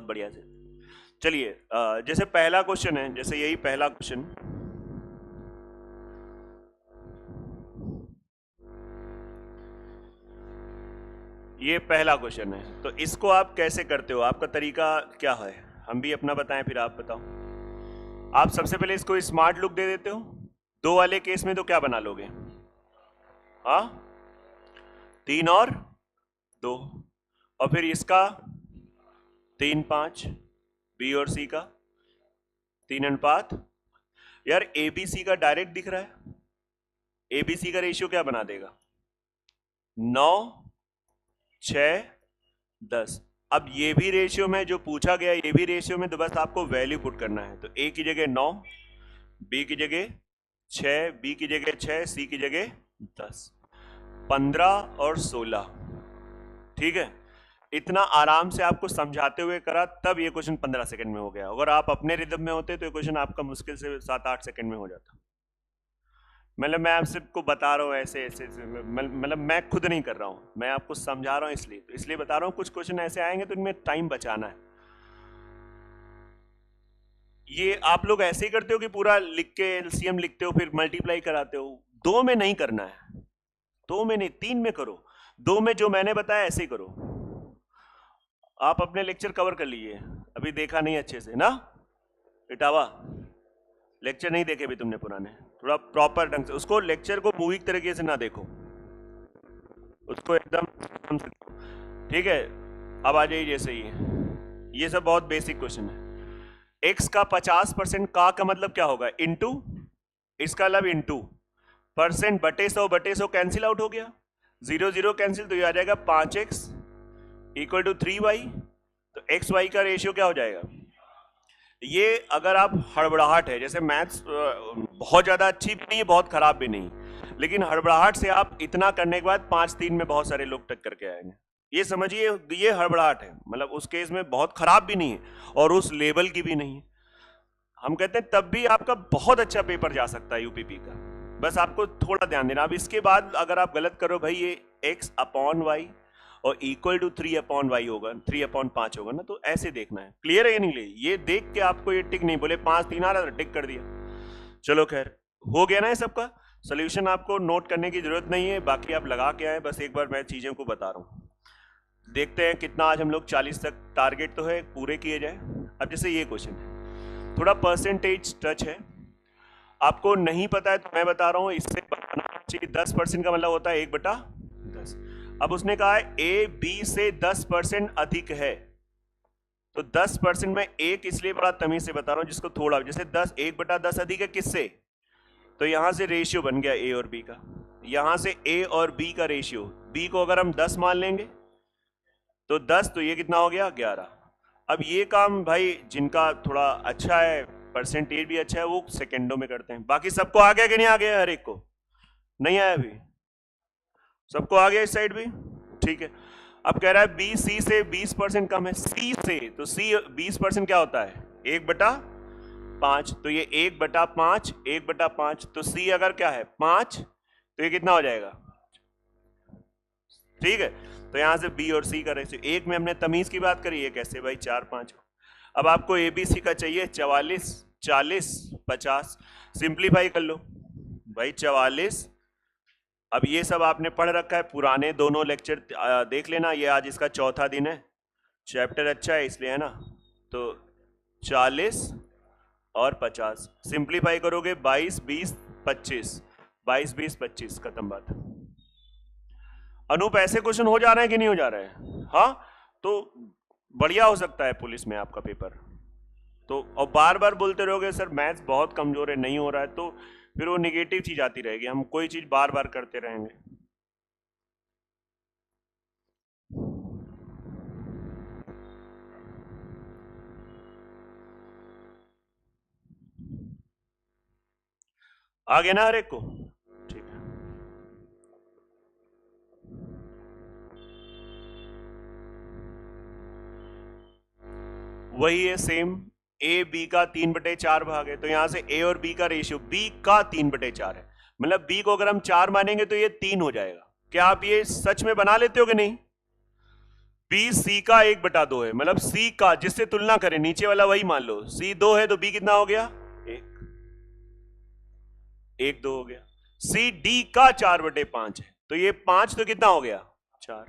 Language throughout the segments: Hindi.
बढ़िया से। चलिए जैसे पहला क्वेश्चन है, जैसे यही पहला क्वेश्चन, ये पहला क्वेश्चन है, तो इसको आप कैसे करते हो, आपका तरीका क्या है, हम भी अपना बताएं फिर आप बताओ। आप सबसे पहले इसको स्मार्ट लुक दे देते हो। 2 वाले केस में तो क्या बना लोगे, हाँ 3 और 2, और फिर इसका 3 5, बी और सी का 3 अनुपात। यार ए बी सी का डायरेक्ट दिख रहा है, ए बी सी का रेशियो क्या बना देगा, 9 6 10। अब ये भी रेशियो में जो पूछा गया, ये भी रेशियो में, तो बस आपको वैल्यू पुट करना है। तो ए की जगह 9, बी की जगह 6, बी की जगह 6, सी की जगह 10, 15 और 16। ठीक है, इतना आराम से आपको समझाते हुए करा, तब ये क्वेश्चन 15 सेकंड में हो गया। अगर आप अपने रिदम में होते तो ये क्वेश्चन आपका मुश्किल से 7-8 सेकंड में हो जाता। मतलब मैं आप सबको बता रहा हूँ ऐसे ऐसे, मतलब मैं खुद नहीं कर रहा हूँ, मैं आपको समझा रहा हूँ, इसलिए बता रहा हूँ। कुछ क्वेश्चन ऐसे आएंगे तो इनमें टाइम बचाना है। ये आप लोग ऐसे ही करते हो कि पूरा लिख के एलसीएम लिखते हो फिर मल्टीप्लाई कराते हो। 2 में नहीं करना है, 2 में नहीं, 3 में करो। 2 में जो मैंने बताया ऐसे ही करो। आप अपने लेक्चर कवर कर लीजिए, अभी देखा नहीं अच्छे से ना इटावा, लेक्चर नहीं देखे भी तुमने पुराने, थोड़ा प्रॉपर ढंग से उसको, लेक्चर को मूवी तरीके से ना देखो, उसको एकदम। ठीक है, अब आ जाइए जैसे ये सब बहुत बेसिक क्वेश्चन है। x का 50% का मतलब क्या होगा, इनटू, इसका मतलब इनटू परसेंट बटे 100 कैंसिल आउट हो गया, 0 0 कैंसिल, तो ये आ जाएगा 5x इक्वल टू 3y। तो x y का रेशियो क्या हो जाएगा। ये अगर आप हड़बड़ाहट है, जैसे मैथ्स बहुत ज्यादा अच्छी भी नहीं है बहुत खराब भी नहीं, लेकिन हड़बड़ाहट से आप इतना करने के बाद 5-3 में बहुत सारे लोग टक्कर के आएंगे, ये समझिए ये हड़बड़ाहट है। मतलब उस केस में बहुत खराब भी नहीं है और उस लेवल की भी नहीं है। हम कहते हैं तब भी आपका बहुत अच्छा पेपर जा सकता है यूपीपी का, बस आपको थोड़ा ध्यान देना। अब इसके बाद अगर आप गलत करो भाई, ये x अपॉन वाई और इक्वल टू 3 अपॉन वाई होगा, 3 अपॉन 5 होगा ना, तो ऐसे देखना है। क्लियर है या नहीं, ये देख के आपको ये टिक नहीं, बोले 5 3 आ रहा था टिक कर दिया। चलो खैर हो गया ना, ये सबका सोल्यूशन आपको नोट करने की जरूरत नहीं है, बाकी आप लगा के आए, बस एक बार मैं चीजों को बता रहा हूँ। देखते हैं कितना आज हम लोग 40 तक टारगेट तो है पूरे किए जाए। अब जैसे ये क्वेश्चन है, थोड़ा परसेंटेज टच है, आपको नहीं पता है तो मैं बता रहा हूं, इससे बनाना चाहिए। 10% का मतलब होता है 1/10। अब उसने कहा है ए बी से 10% अधिक है, तो 10% में एक इसलिए बड़ा तमीज से बता रहा हूं जिसको थोड़ा, जैसे 1/10 अधिक है किससे, तो यहां से रेशियो बन गया ए और बी का, यहां से ए और बी का रेशियो, बी को अगर हम 10 मान लेंगे तो 10, तो ये कितना हो गया 11। अब ये काम भाई जिनका थोड़ा अच्छा है, परसेंटेज भी अच्छा है, वो सेकेंडों में करते हैं। बाकी सबको आ गया कि नहीं आ गया, हर एक को नहीं आया अभी, सबको आ गया इस साइड भी, ठीक है। अब कह रहा है बी सी से 20% कम है, सी से, तो सी 20% क्या होता है 1/5, तो ये 1/5, 1/5, तो सी अगर क्या है 5, तो ये कितना हो जाएगा, ठीक है। तो यहां से बी और सी का रेशियो, एक में हमने तमीज की बात करी, एक ऐसे भाई 4 5। अब आपको एबीसी का चाहिए 44 40 50, सिंप्लीफाई कर लो भाई 44। अब ये सब आपने पढ़ रखा है, पुराने दोनों लेक्चर देख लेना, ये आज इसका चौथा दिन है, चैप्टर अच्छा है इसलिए, है ना। तो 40 और 50 सिंप्लीफाई करोगे 22 20 25, 22 20 25, खत्म बात। अनूप ऐसे क्वेश्चन हो जा रहे हैं कि नहीं हो जा रहे हैं, हाँ तो बढ़िया हो सकता है पुलिस में आपका पेपर। तो और बार बार बोलते रहोगे सर मैथ्स बहुत कमजोर है नहीं हो रहा है, तो फिर वो निगेटिव चीज आती रहेगी, हम कोई चीज बार बार करते रहेंगे। आगे ना हर एक को, ठीक है। वही है सेम, ए बी का 3/4 भाग है, तो यहां से ए और बी का रेशियो, बी का 3/4 है, मतलब बी को अगर हम 4 मानेंगे तो ये 3 हो जाएगा। क्या आप ये सच में बना लेते हो कि नहीं, बी सी का 1/2 है, मतलब सी का जिससे तुलना करें नीचे वाला वही मान लो, सी 2 है तो बी कितना हो गया 1 2 हो गया। सी डी का 4/5 है तो ये 5 तो कितना हो गया 4।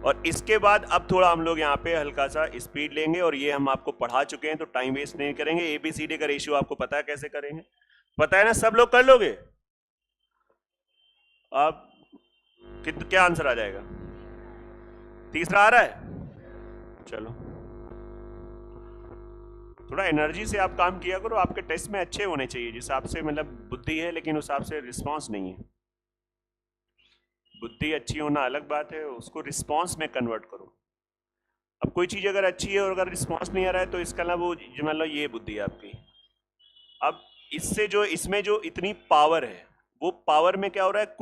और इसके बाद अब थोड़ा हम लोग यहाँ पे हल्का सा स्पीड लेंगे, और ये हम आपको पढ़ा चुके हैं तो टाइम वेस्ट नहीं करेंगे। एबीसीडी का रेशियो आपको पता है कैसे करेंगे, पता है ना, सब लोग कर लोगे। अब क्या आंसर आ जाएगा, तीसरा आ रहा है। चलो थोड़ा एनर्जी से आप काम किया करो, आपके टेस्ट में अच्छे होने चाहिए। जिस हिसाब से मतलब बुद्धि है लेकिन उस हिसाब से रिस्पॉन्स नहीं है। बुद्धि अच्छी होना अलग बात है, उसको रिस्पॉन्स में कन्वर्ट करो। अब कोई चीज अगर अच्छी है और अगर रिस्पॉन्स नहीं आ रहा है तो इसका ना वो मान लो ये बुद्धि है आपकी। अब इससे जो इसमें जो इतनी पावर है वो पावर में क्या हो रहा है,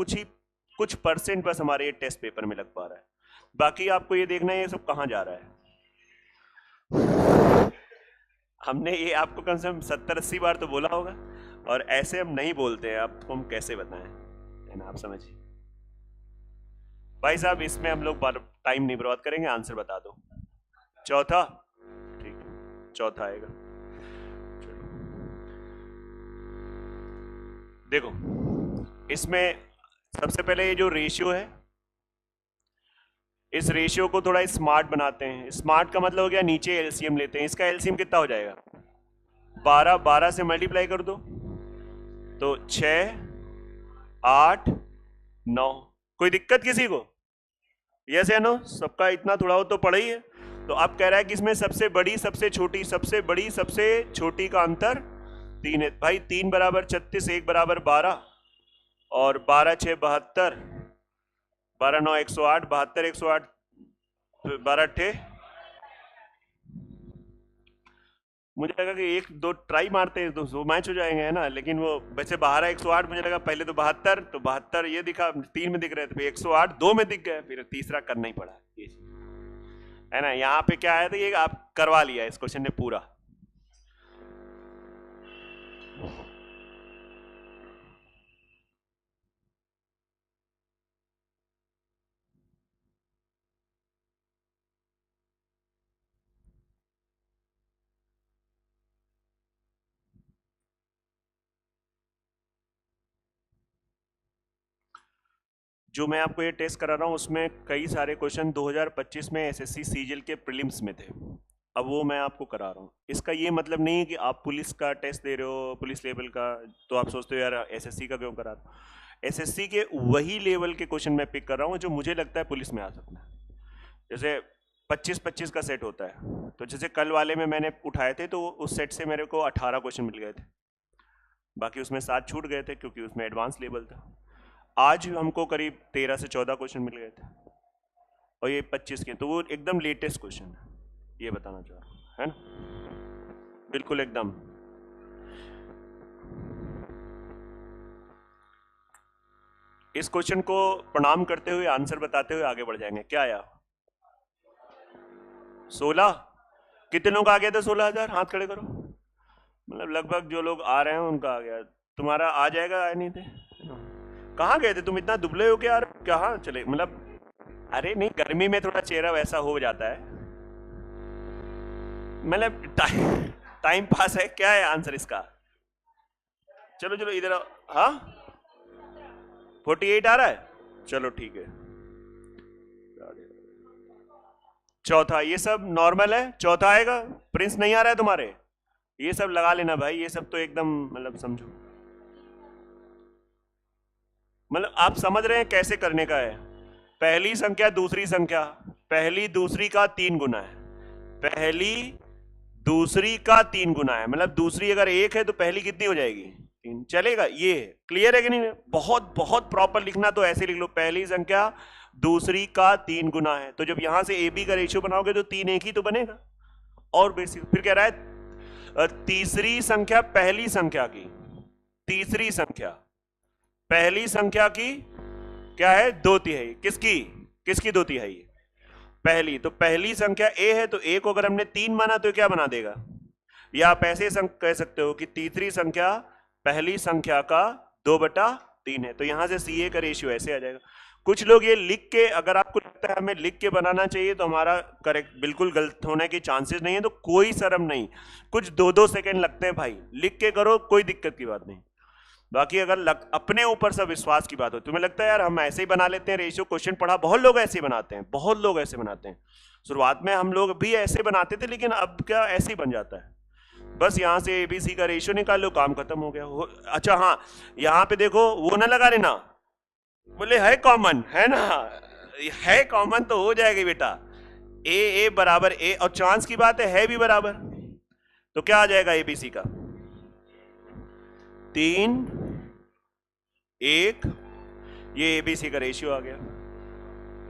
कुछ परसेंट बस हमारे ये टेस्ट पेपर में लग पा रहा है। बाकी आपको ये देखना है ये सब कहाँ जा रहा है। हमने ये आपको कम से कम 70-80 बार तो बोला होगा, और ऐसे हम नहीं बोलते हैं, आपको हम कैसे बताएं, है ना, आप समझिए। भाई साहब इसमें हम लोग टाइम नहीं बर्बाद करेंगे, आंसर बता दो। चौथा, ठीक है चौथा आएगा। चलो देखो इसमें सबसे पहले ये जो रेशियो है, इस रेशियो को थोड़ा स्मार्ट बनाते हैं। स्मार्ट का मतलब हो गया नीचे एलसीएम लेते हैं। इसका एलसीएम कितना हो जाएगा 12 से मल्टीप्लाई कर दो तो 6 8 9। कोई दिक्कत किसी को, यस या नो, सबका इतना थोड़ा हो तो पड़ा ही है। तो अब कह रहा है कि इसमें सबसे बड़ी सबसे छोटी, सबसे बड़ी सबसे छोटी का अंतर 3 है। भाई 3 बराबर 36, 1 बराबर 12, और 12 6 72, 12 9 108, 72 108, 12 8। मुझे लगा कि 1 2 ट्राई मारते हैं तो मैच हो जाएंगे, है ना, लेकिन वो वैसे 12 108, मुझे लगा पहले तो 72, तो 72 ये दिखा 3 में दिख रहे थे, 108 2 में दिख गए, फिर तीसरा करना ही पड़ा, ये है ना। यहाँ पे क्या आया था, ये आप करवा लिया इस क्वेश्चन ने पूरा। जो मैं आपको ये टेस्ट करा रहा हूँ उसमें कई सारे क्वेश्चन 2025 में एसएससी सीजीएल के प्रीलिम्स में थे, अब वो मैं आपको करा रहा हूँ। इसका ये मतलब नहीं है कि आप पुलिस का टेस्ट दे रहे हो, पुलिस लेवल का, तो आप सोचते हो यार एसएससी का क्यों करा रहा हूँ। एसएससी के वही लेवल के क्वेश्चन मैं पिक कर रहा हूँ जो मुझे लगता है पुलिस में आ सकता है। जैसे 25-25 का सेट होता है, तो जैसे कल वाले में मैंने उठाए थे तो उस सेट से मेरे को 18 क्वेश्चन मिल गए थे, बाकी उसमें 7 छूट गए थे क्योंकि उसमें एडवांस लेवल था। आज हमको करीब 13 से 14 क्वेश्चन मिल गए थे, और ये 25 के, तो वो एकदम लेटेस्ट क्वेश्चन है, ये बताना चाह रहा हूँ, है ना, बिल्कुल एकदम। इस क्वेश्चन को प्रणाम करते हुए आंसर बताते हुए आगे बढ़ जाएंगे। क्या आया 16, कितने लोग आ गए थे 16,000, हाथ खड़े करो। मतलब लगभग जो लोग आ रहे हैं उनका आ गया, तुम्हारा आ जाएगा, आए नहीं थे। कहाँ गए थे तुम, इतना दुबले हो के यार, कहाँ चले, मतलब अरे नहीं, गर्मी में थोड़ा चेहरा वैसा हो जाता है, मतलब टाइम पास है। क्या है आंसर इसका, चलो चलो इधर, हाँ 48 आ रहा है, चलो ठीक है। चौथा, ये सब नॉर्मल है, चौथा आएगा। प्रिंस नहीं आ रहा है तुम्हारे, ये सब लगा लेना भाई, ये सब तो एकदम मतलब समझो, मतलब आप समझ रहे हैं कैसे करने का है। पहली संख्या दूसरी संख्या, पहली दूसरी का 3 गुना है, पहली दूसरी का 3 गुना है, मतलब दूसरी अगर 1 है तो पहली कितनी हो जाएगी 3, चलेगा। ये क्लियर है कि नहीं, बहुत बहुत प्रॉपर लिखना तो ऐसे लिख लो, पहली संख्या दूसरी का 3 गुना है। तो जब यहां से ए बी का रेशियो बनाओगे तो 3 एक ही तो बनेगा, और बेसिक। फिर कह रहा है तीसरी संख्या पहली संख्या की, तीसरी संख्या पहली संख्या की क्या है 2/3, किसकी किसकी 2/3, पहली। तो पहली संख्या ए है तो ए को अगर हमने 3 माना तो क्या बना देगा, या आप ऐसे कह सकते हो कि तीसरी संख्या पहली संख्या का 2/3 है। तो यहां से सी ए का रेशियो ऐसे आ जाएगा। कुछ लोग ये लिख के, अगर आपको लगता है हमें लिख के बनाना चाहिए तो हमारा करेक्ट, बिल्कुल गलत होने के चांसेस नहीं है, तो कोई शर्म नहीं, कुछ 2-2 सेकंड लगते हैं भाई, लिख के करो, कोई दिक्कत की बात नहीं। बाकी अगर अपने ऊपर सब विश्वास की बात हो, तुम्हें लगता है यार हम ऐसे ही बना लेते हैं रेशियो, क्वेश्चन पढ़ा, बहुत लोग ऐसे ही बनाते हैं, बहुत लोग ऐसे बनाते हैं। शुरुआत में हम लोग भी ऐसे बनाते थे, लेकिन अब क्या ऐसे ही बन जाता है, बस यहां से एबीसी का रेशियो निकाल लो, काम खत्म हो गया। अच्छा हाँ, यहां पे देखो वो ना लगा लेना, बोले है कॉमन, है ना, है कॉमन तो हो जाएगी बेटा, ए बराबर ए, और चांस की बात है भी बराबर, तो क्या आ जाएगा एबीसी का 3, 1, ये एबीसी का रेशियो आ गया।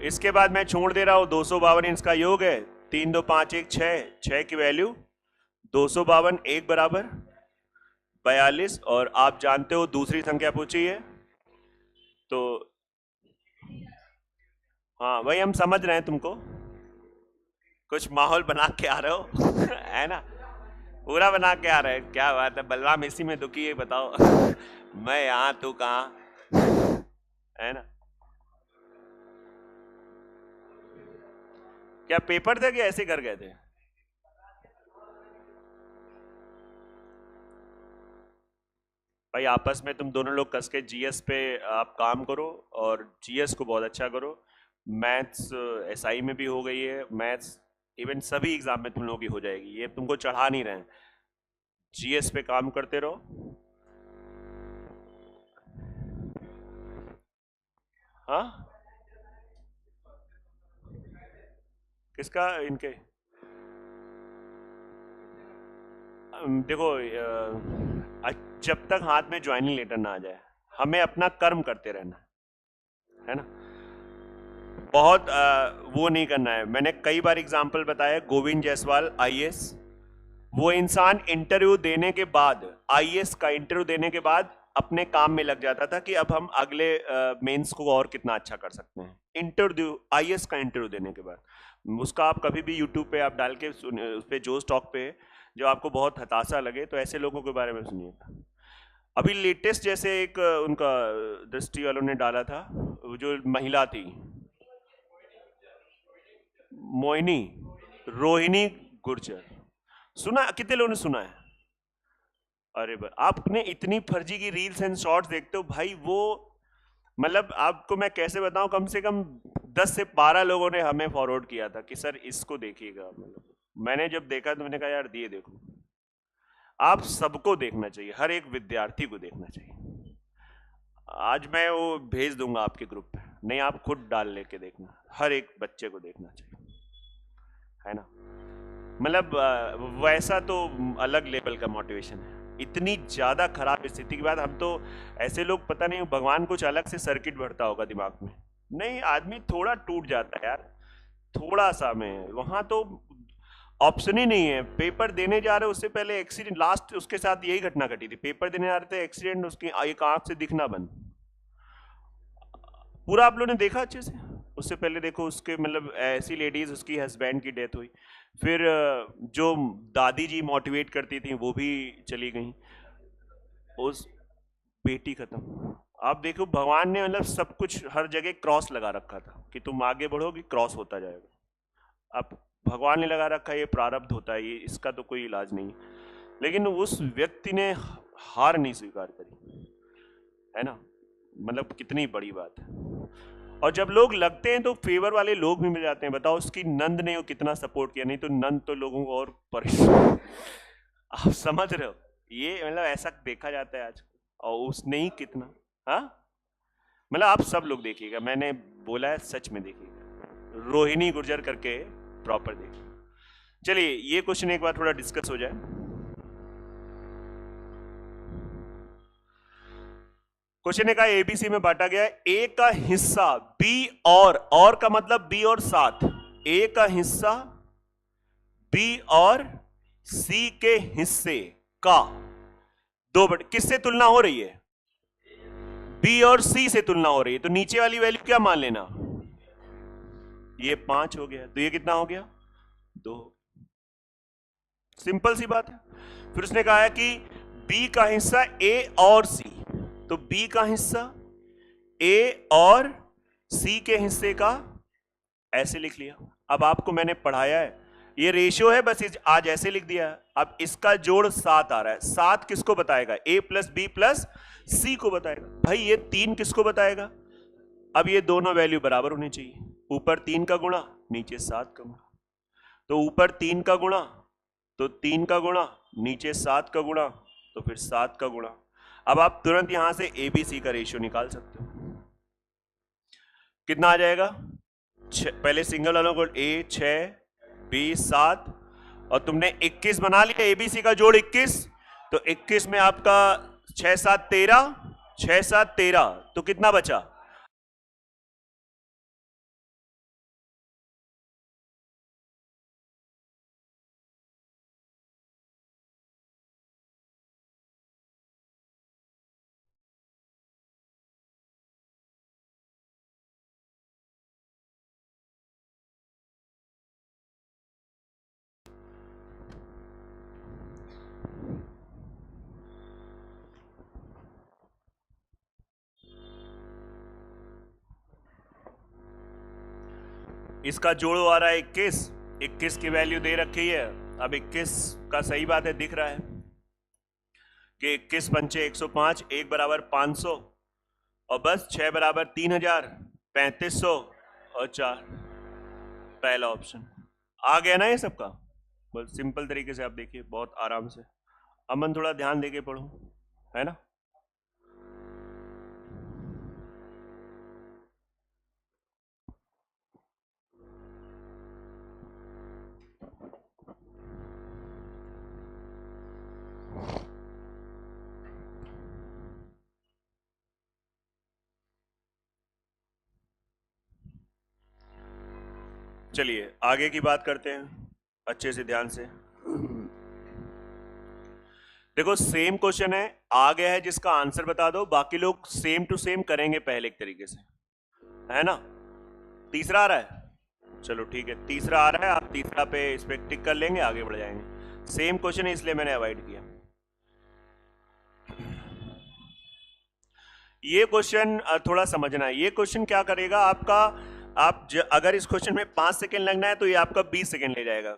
इसके बाद मैं छोड़ दे रहा हूं, 252 इसका योग है, 3 2 5 1 6 की वैल्यू 252, 1 बराबर 42, और आप जानते हो दूसरी संख्या पूछी है, तो हाँ वही हम समझ रहे हैं, तुमको कुछ माहौल बना के आ रहे हो है ना, पूरा बना के आ रहे हैं, क्या बात है, बलराम इसी में दुखी है, बताओ मैं यहां तू कहां, है ना। क्या पेपर थे कि ऐसे कर गए थे? भाई आपस में तुम दोनों लोग कस के जीएस पे आप काम करो, और जीएस को बहुत अच्छा करो, मैथ्स एसआई में भी हो गई है, मैथ्स इवन सभी एग्जाम में तुम लोगों की हो जाएगी, ये तुमको चढ़ा नहीं रहे हैं, जीएस पे काम करते रहो। हाँ किसका, इनके देखो जब तक हाथ में ज्वाइनिंग लेटर ना आ जाए, हमें अपना कर्म करते रहना है ना, बहुत वो नहीं करना है। मैंने कई बार एग्जाम्पल बताया, गोविंद जायसवाल आईएएस, वो इंसान इंटरव्यू देने के बाद, आईएएस का इंटरव्यू देने के बाद अपने काम में लग जाता था कि अब हम अगले मेंस को और कितना अच्छा कर सकते हैं। इंटरव्यू, आईएएस का इंटरव्यू देने के बाद, उसका आप कभी भी यूट्यूब पे आप डाल के उस पे जोश टॉक पे, जो आपको बहुत हताशा लगे तो ऐसे लोगों के बारे में सुनिएगा। अभी लेटेस्ट जैसे एक उनका दृष्टि वालों ने डाला था, जो महिला थी मोहिनी, रोहिणी गुर्जर, सुना, कितने लोगों ने सुना है? अरे आपने इतनी फर्जी की रील्स एंड शॉर्ट्स देखते हो भाई, वो मतलब आपको मैं कैसे बताऊं, कम से कम 10 से 12 लोगों ने हमें फॉरवर्ड किया था कि सर इसको देखिएगा, मतलब मैंने जब देखा तो मैंने कहा यार ये देखो, आप सबको देखना चाहिए, हर एक विद्यार्थी को देखना चाहिए। आज मैं वो भेज दूंगा आपके ग्रुप पे, नहीं आप खुद डाल लेके देखना, हर एक बच्चे को देखना चाहिए, है ना। मतलब वैसा तो अलग लेवल का मोटिवेशन है। इतनी ज्यादा खराब स्थिति के बाद हम तो ऐसे लोग, पता नहीं भगवान कुछ अलग से सर्किट भरता होगा दिमाग में, नहीं आदमी थोड़ा टूट जाता है यार, थोड़ा सा में, वहां तो ऑप्शन ही नहीं है। पेपर देने जा रहे उससे पहले एक्सीडेंट, लास्ट उसके साथ यही घटना घटी थी, पेपर देने जा रहे थे, एक्सीडेंट, उसकी एक आंख से दिखना बंद, पूरा आप लोगों ने देखा अच्छे से। उससे पहले देखो उसके मतलब ऐसी लेडीज, उसकी हस्बैंड की डेथ हुई, फिर जो दादी जी मोटिवेट करती थी वो भी चली गई, उस बेटी खत्म। आप देखो भगवान ने मतलब सब कुछ हर जगह क्रॉस लगा रखा था कि तुम आगे बढ़ोगे क्रॉस होता जाएगा। अब भगवान ने लगा रखा है ये प्रारब्ध होता है, ये इसका तो कोई इलाज नहीं, लेकिन उस व्यक्ति ने हार नहीं स्वीकार करी, है ना, मतलब कितनी बड़ी बात है। और जब लोग लगते हैं तो फेवर वाले लोग भी मिल जाते हैं। बताओ उसकी नंद ने वो कितना सपोर्ट किया, नहीं तो नंद तो लोगों को और परेशान आप समझ रहे हो, ये मतलब ऐसा देखा जाता है आज, और उसने ही कितना, हाँ मतलब आप सब लोग देखिएगा, मैंने बोला है सच में देखिएगा, रोहिणी गुर्जर करके प्रॉपर देखिए। चलिए ये क्वेश्चन एक बार थोड़ा डिस्कस हो जाए। क्वेश्चन ने कहा एबीसी में बांटा गया है, ए का हिस्सा बी और का मतलब बी और साथ, ए का हिस्सा बी और सी के हिस्से का 2/, किससे तुलना हो रही है? बी और सी से तुलना हो रही है, तो नीचे वाली वैल्यू क्या मान लेना, ये 5 हो गया, तो ये कितना हो गया 2, सिंपल सी बात है। फिर उसने कहा है कि बी का हिस्सा ए और सी, तो बी का हिस्सा ए और सी के हिस्से का ऐसे लिख लिया। अब आपको मैंने पढ़ाया है, ये रेशियो है, बस आज ऐसे लिख दिया है। अब इसका जोड़ 7 आ रहा है, 7 किसको बताएगा? ए प्लस बी प्लस सी को बताएगा। भाई ये 3 किसको बताएगा? अब ये दोनों वैल्यू बराबर होनी चाहिए, ऊपर 3 का गुणा नीचे 7 का गुणा। तो ऊपर 3 का गुणा तो 3 का गुणा, नीचे 7 का गुणा तो फिर 7 का गुणा। अब आप तुरंत यहां से ए बी सी का रेशियो निकाल सकते हो। कितना आ जाएगा? पहले सिंगल वालों को ए 6 बी 7 और तुमने 21 बना लिया, एबीसी का जोड़ 21, तो 21 में आपका 6 7 13, 6 7 13, तो कितना बचा? इसका जोड़ आ रहा है 21, 21 की वैल्यू दे रखी है। अब 21 का सही बात है, दिख रहा है कि 21 पंचे 105, 1 बराबर 500 और बस 6 बराबर 3000, 3500 और 4। पहला ऑप्शन आ गया ना ये सबका। बस सिंपल तरीके से आप देखिए, बहुत आराम से। अमन थोड़ा ध्यान देके पढ़ो, है ना। चलिए आगे की बात करते हैं अच्छे से ध्यान से। देखो सेम क्वेश्चन है, आ गया है, जिसका आंसर बता दो। बाकी लोग सेम टू सेम करेंगे पहले एक तरीके से, है ना। तीसरा आ रहा है, चलो ठीक है, तीसरा आ रहा है, आप तीसरा पे इस पे टिक कर लेंगे, आगे बढ़ जाएंगे। सेम क्वेश्चन है इसलिए मैंने अवॉइड किया। ये क्वेश्चन थोड़ा समझना है। ये क्वेश्चन क्या करेगा आपका, अगर इस क्वेश्चन में 5 सेकेंड लगना है तो ये आपका 20 सेकेंड ले जाएगा।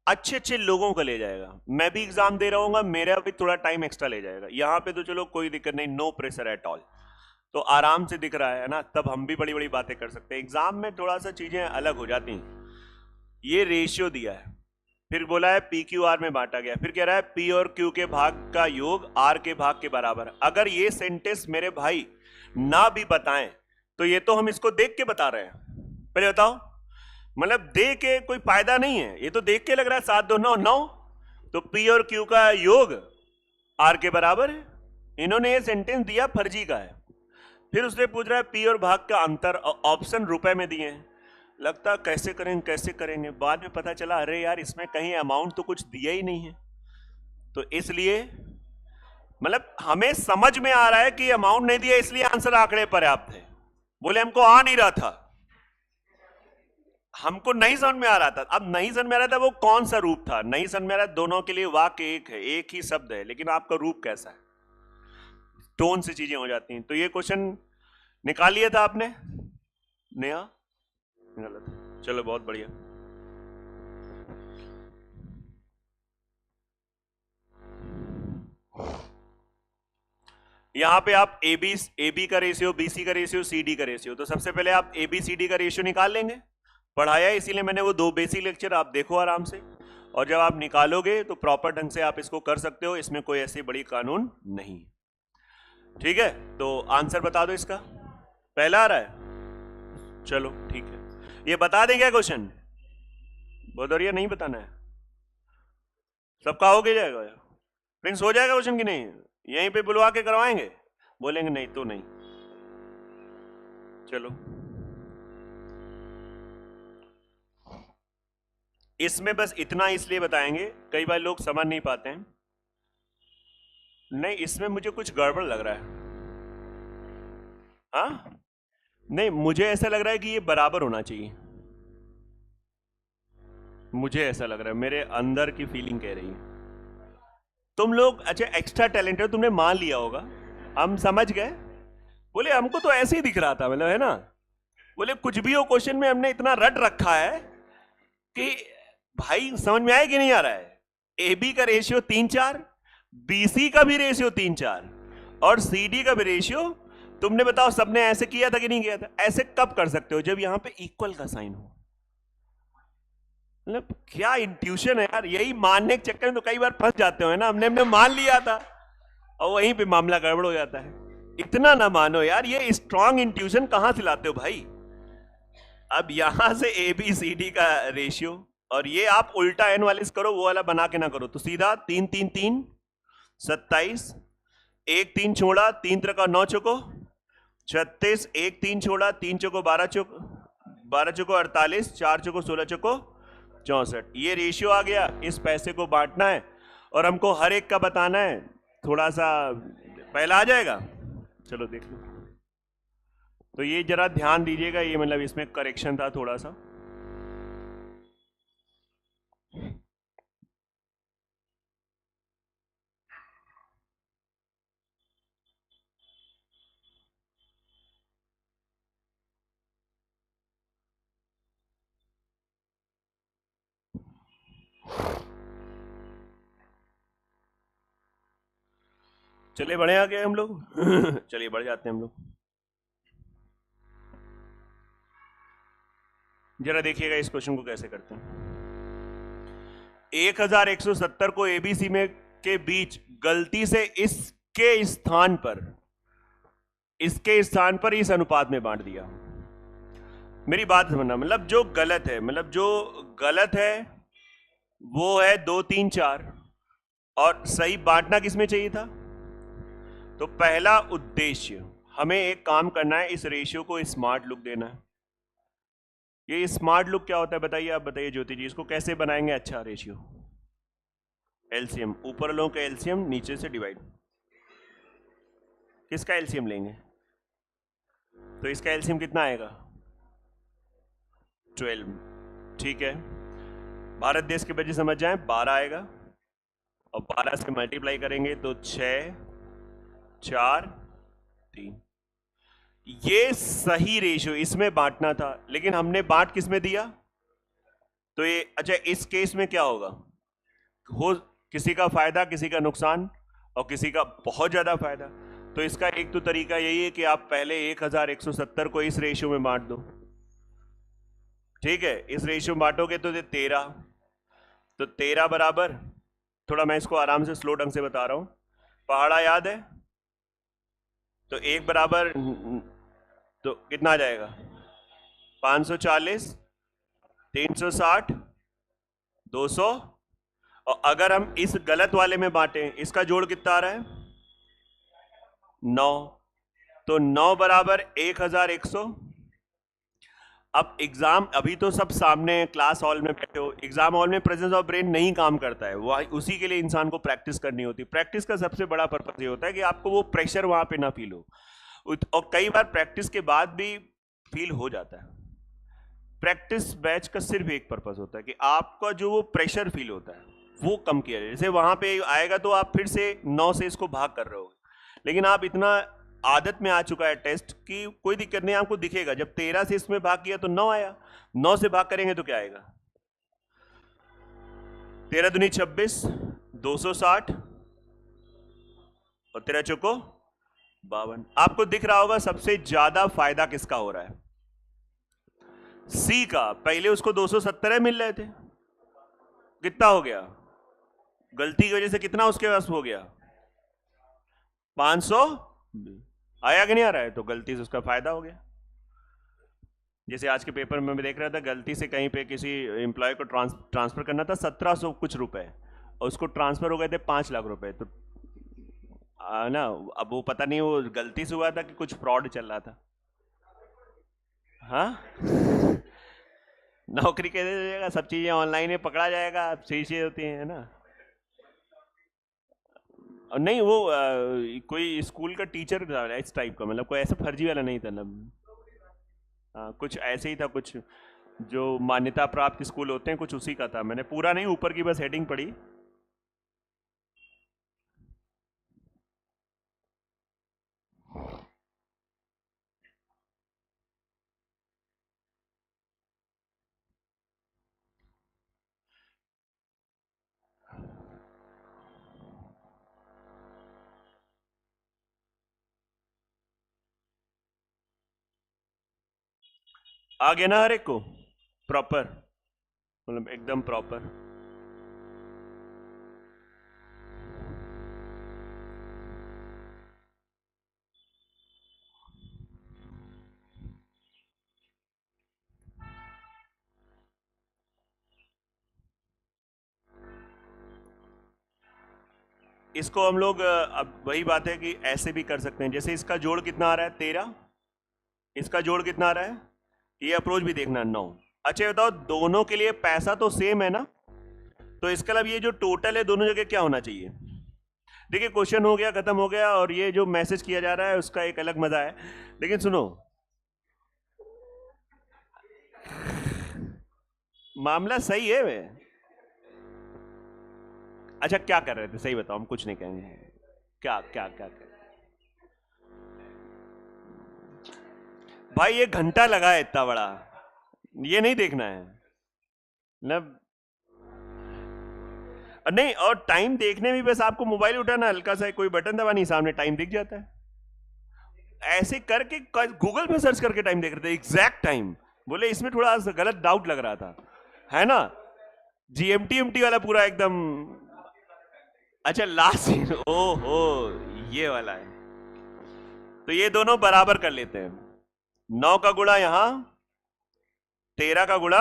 अच्छे अच्छे लोगों का ले जाएगा। मैं भी एग्जाम दे रहा हूँ, मेरा भी थोड़ा टाइम एक्स्ट्रा ले जाएगा। यहाँ पे तो चलो कोई दिक्कत नहीं, नो प्रेशर एट ऑल, तो आराम से दिख रहा है ना, तब हम भी बड़ी बड़ी बातें कर सकते हैं। एग्जाम में थोड़ा सा चीजें अलग हो जाती हैं। ये रेशियो दिया है, फिर बोला है पी क्यू आर में बांटा गया, फिर कह रहा है पी और क्यू के भाग का योग आर के भाग के बराबर। अगर ये सेंटेंस मेरे भाई ना भी बताएं तो ये तो हम इसको देख के बता रहे हैं। पहले बताओ, मतलब दे के कोई फायदा नहीं है, ये तो देख के लग रहा है 7 2 9 9, तो पी और क्यू का योग आर के बराबर है। इन्होंने ये सेंटेंस दिया फर्जी का है। फिर उसने पूछ रहा है पी और भाग का अंतर, ऑप्शन रुपए में दिए हैं। लगता कैसे करेंगे, बाद में पता चला अरे यार इसमें कहीं अमाउंट तो कुछ दिया ही नहीं है। तो इसलिए मतलब हमें समझ में आ रहा है कि अमाउंट नहीं दिया, इसलिए आंसर आंकड़े पर्याप्त है। बोले हमको आ नहीं रहा था, हमको नहीं समझ में आ रहा था। अब नहीं समझ में आ रहा था वो कौन सा रूप था, नहीं समझ में आ रहा। दोनों के लिए वाक्य एक है, एक ही शब्द है, लेकिन आपका रूप कैसा है, टोन से चीजें हो जाती हैं। तो ये क्वेश्चन निकाल लिया था आपने, नेहा? गलत, चलो बहुत बढ़िया। यहां पे आप ए बी का रेशियो, बी सी का रेशियो, सी डी का रेशियो, तो सबसे पहले आप ए बी सी डी का रेशियो निकाल लेंगे। पढ़ाया इसीलिए मैंने वो 2 बेसिक लेक्चर, आप देखो आराम से, और जब आप निकालोगे तो प्रॉपर ढंग से आप इसको कर सकते हो। इसमें कोई ऐसी बड़ी कानून नहीं, ठीक है। तो आंसर बता दो इसका, पहला आ रहा है, चलो ठीक है। ये बता दें क्या क्वेश्चन? बोधरिया नहीं बताना है, सबका हो गया जाएगा, प्रिंस हो जाएगा क्वेश्चन की नहीं? यहीं पे बुलवा के करवाएंगे? बोलेंगे नहीं तो नहीं, चलो। इसमें बस इतना इसलिए बताएंगे, कई बार लोग समझ नहीं पाते हैं। नहीं, इसमें मुझे कुछ गड़बड़ लग रहा है। हाँ नहीं, मुझे ऐसा लग रहा है कि ये बराबर होना चाहिए। मुझे ऐसा लग रहा है, मेरे अंदर की फीलिंग कह रही है। तुम लोग अच्छा एक्स्ट्रा टैलेंट है, तुमने मान लिया होगा, हम समझ गए। बोले हमको तो ऐसे ही दिख रहा था, मतलब है ना, बोले कुछ भी हो क्वेश्चन में हमने इतना रट रखा है कि भाई समझ में आया कि नहीं आ रहा है। ए बी का रेशियो 3-4, BC का भी रेशियो 3-4 और CD का भी रेशियो। तुमने बताओ सबने ऐसे किया था कि नहीं किया था? ऐसे कब कर सकते हो? जब यहां पे इक्वल का साइन हो। मतलब क्या इंट्यूशन है यार, यही मानने के चक्कर में तो कई बार फंस जाते हो, है ना। हमने मान लिया था और वहीं पे मामला गड़बड़ हो जाता है। इतना ना मानो यार, ये स्ट्रॉन्ग इंट्यूशन कहां से लाते हो भाई? अब यहां से ABCD का रेशियो, और ये आप उल्टा एनालिसिस करो, वो वाला बना के ना करो। तो सीधा 3-3-3 27, 1-3 छोड़ा, 3 3 का 9 चौको 36, 1-3 छोड़ा, 3 चौको 12 चौको 48, 4 चौको 16 चौको 64। ये रेशियो आ गया। इस पैसे को बांटना है और हमको हर एक का बताना है। थोड़ा सा पहला आ जाएगा, चलो देख लो। तो ये जरा ध्यान दीजिएगा, ये मतलब इसमें करेक्शन था थोड़ा सा। चलिए बढ़े आगे हम लोग। चलिए बढ़ जाते हैं हम लोग। जरा देखिएगा इस क्वेश्चन को कैसे करते हैं। 1170 को ABC में के बीच गलती से इसके स्थान पर इस अनुपात में बांट दिया। मेरी बात समझना, मतलब जो गलत है वो है 2-3-4, और सही बांटना किसमें चाहिए था? तो पहला उद्देश्य हमें एक काम करना है, इस रेशियो को स्मार्ट लुक देना है। ये स्मार्ट लुक क्या होता है बताइए? आप बताइए ज्योति जी, इसको कैसे बनाएंगे अच्छा रेशियो? एलसीएम, ऊपर लोगों का एलसीएम, नीचे से डिवाइड। किसका एलसीएम लेंगे? तो इसका एलसीएम कितना आएगा? 12। ठीक है, भारत देश के बजे समझ जाएं, 12 आएगा और 12 से मल्टीप्लाई करेंगे तो 6, 4, 3। ये सही रेशियो, इसमें बांटना था, लेकिन हमने बांट किस में दिया? तो ये अच्छा, इस केस में क्या होगा? हो किसी का फायदा, किसी का नुकसान, और किसी का बहुत ज्यादा फायदा। तो इसका एक तो तरीका यही है कि आप पहले 1170 को इस रेशियो में बांट दो। ठीक है, इस रेशियो में बांटोगे तो 13, तो 13 बराबर, थोड़ा मैं इसको आराम से स्लो ढंग से बता रहा हूं, पहाड़ा याद है? तो 1 बराबर, तो कितना आ जाएगा? 540, 360, 200। और अगर हम इस गलत वाले में बांटे, इसका जोड़ कितना आ रहा है? 9। तो 9 बराबर 1100। अब एग्जाम, अभी तो सब सामने क्लास हॉल में बैठे हो, एग्जाम हॉल में प्रेजेंस ऑफ ब्रेन नहीं काम करता है, वो उसी के लिए इंसान को प्रैक्टिस करनी होती है। प्रैक्टिस का सबसे बड़ा पर्पस ये होता है कि आपको वो प्रेशर वहां पे ना फील हो, और कई बार प्रैक्टिस के बाद भी फील हो जाता है। प्रैक्टिस बैच का सिर्फ एक पर्पस होता है कि आपका जो वो प्रेशर फील होता है वो कम किया जाए। जैसे वहां पे आएगा तो आप फिर से 9 से इसको भाग कर रहे हो, लेकिन आप इतना आदत में आ चुका है टेस्ट कि कोई दिक्कत नहीं, आपको दिखेगा। जब 13 से इसमें भाग किया तो 9 आया, 9 से भाग करेंगे तो क्या आएगा? 13 दूनी 26, 260 और 13 चौको 52। आपको दिख रहा होगा सबसे ज्यादा फायदा किसका हो रहा है? सी का। पहले उसको 270 मिल रहे थे, कितना हो गया? गलती की वजह से कितना उसके पास हो गया? 500 आया कि नहीं आ रहा है? तो गलती से उसका फायदा हो गया। जैसे आज के पेपर में मैं देख रहा था, गलती से कहीं पे किसी एम्प्लॉय को ट्रांसफर करना था 1700 कुछ रुपए, और उसको ट्रांसफर हो गए थे 5 लाख रुपए। तो ना, अब वो पता नहीं वो गलती से हुआ था कि कुछ फ्रॉड चल रहा था। हाँ, नौकरी कैसे दे देगा? सब चीजें ऑनलाइन में पकड़ा जाएगा, सही चीज होती है ना। और नहीं, वो कोई स्कूल का टीचर था इस टाइप का, मतलब कोई ऐसा फर्जी वाला नहीं था ना। कुछ ऐसे ही था, कुछ जो मान्यता प्राप्त स्कूल होते हैं कुछ उसी का था। मैंने पूरा नहीं, ऊपर की बस हेडिंग पढ़ी। आ गया ना हर एक को प्रॉपर, मतलब एकदम प्रॉपर। इसको हम लोग अब वही बात है कि ऐसे भी कर सकते हैं, जैसे इसका जोड़ कितना आ रहा है 13, इसका जोड़ कितना आ रहा है, ये अप्रोच भी देखना 9। अच्छा ये बताओ दोनों के लिए पैसा तो सेम है ना, तो इसका मतलब ये जो टोटल है दोनों जगह क्या होना चाहिए। देखिए क्वेश्चन हो गया, खत्म हो गया, और ये जो मैसेज किया जा रहा है उसका एक अलग मजा है। लेकिन सुनो, मामला सही है वे। अच्छा क्या कर रहे थे सही बताओ, हम कुछ नहीं कहेंगे। क्या क्या क्या कर भाई, ये घंटा लगा है इतना बड़ा, ये नहीं देखना है मतलब। नहीं, और टाइम देखने में बस आपको मोबाइल उठाना, हल्का सा कोई बटन दबानी, सामने टाइम दिख जाता है। ऐसे करके गूगल पे सर्च करके टाइम देख रहे थे, एग्जैक्ट टाइम। बोले इसमें थोड़ा गलत डाउट लग रहा था, है ना। जीएमटी एमटी वाला पूरा एकदम। अच्छा लास्ट सीन, ओहो ये वाला है। तो ये दोनों बराबर कर लेते हैं, 9 का गुणा यहां 13 का गुणा।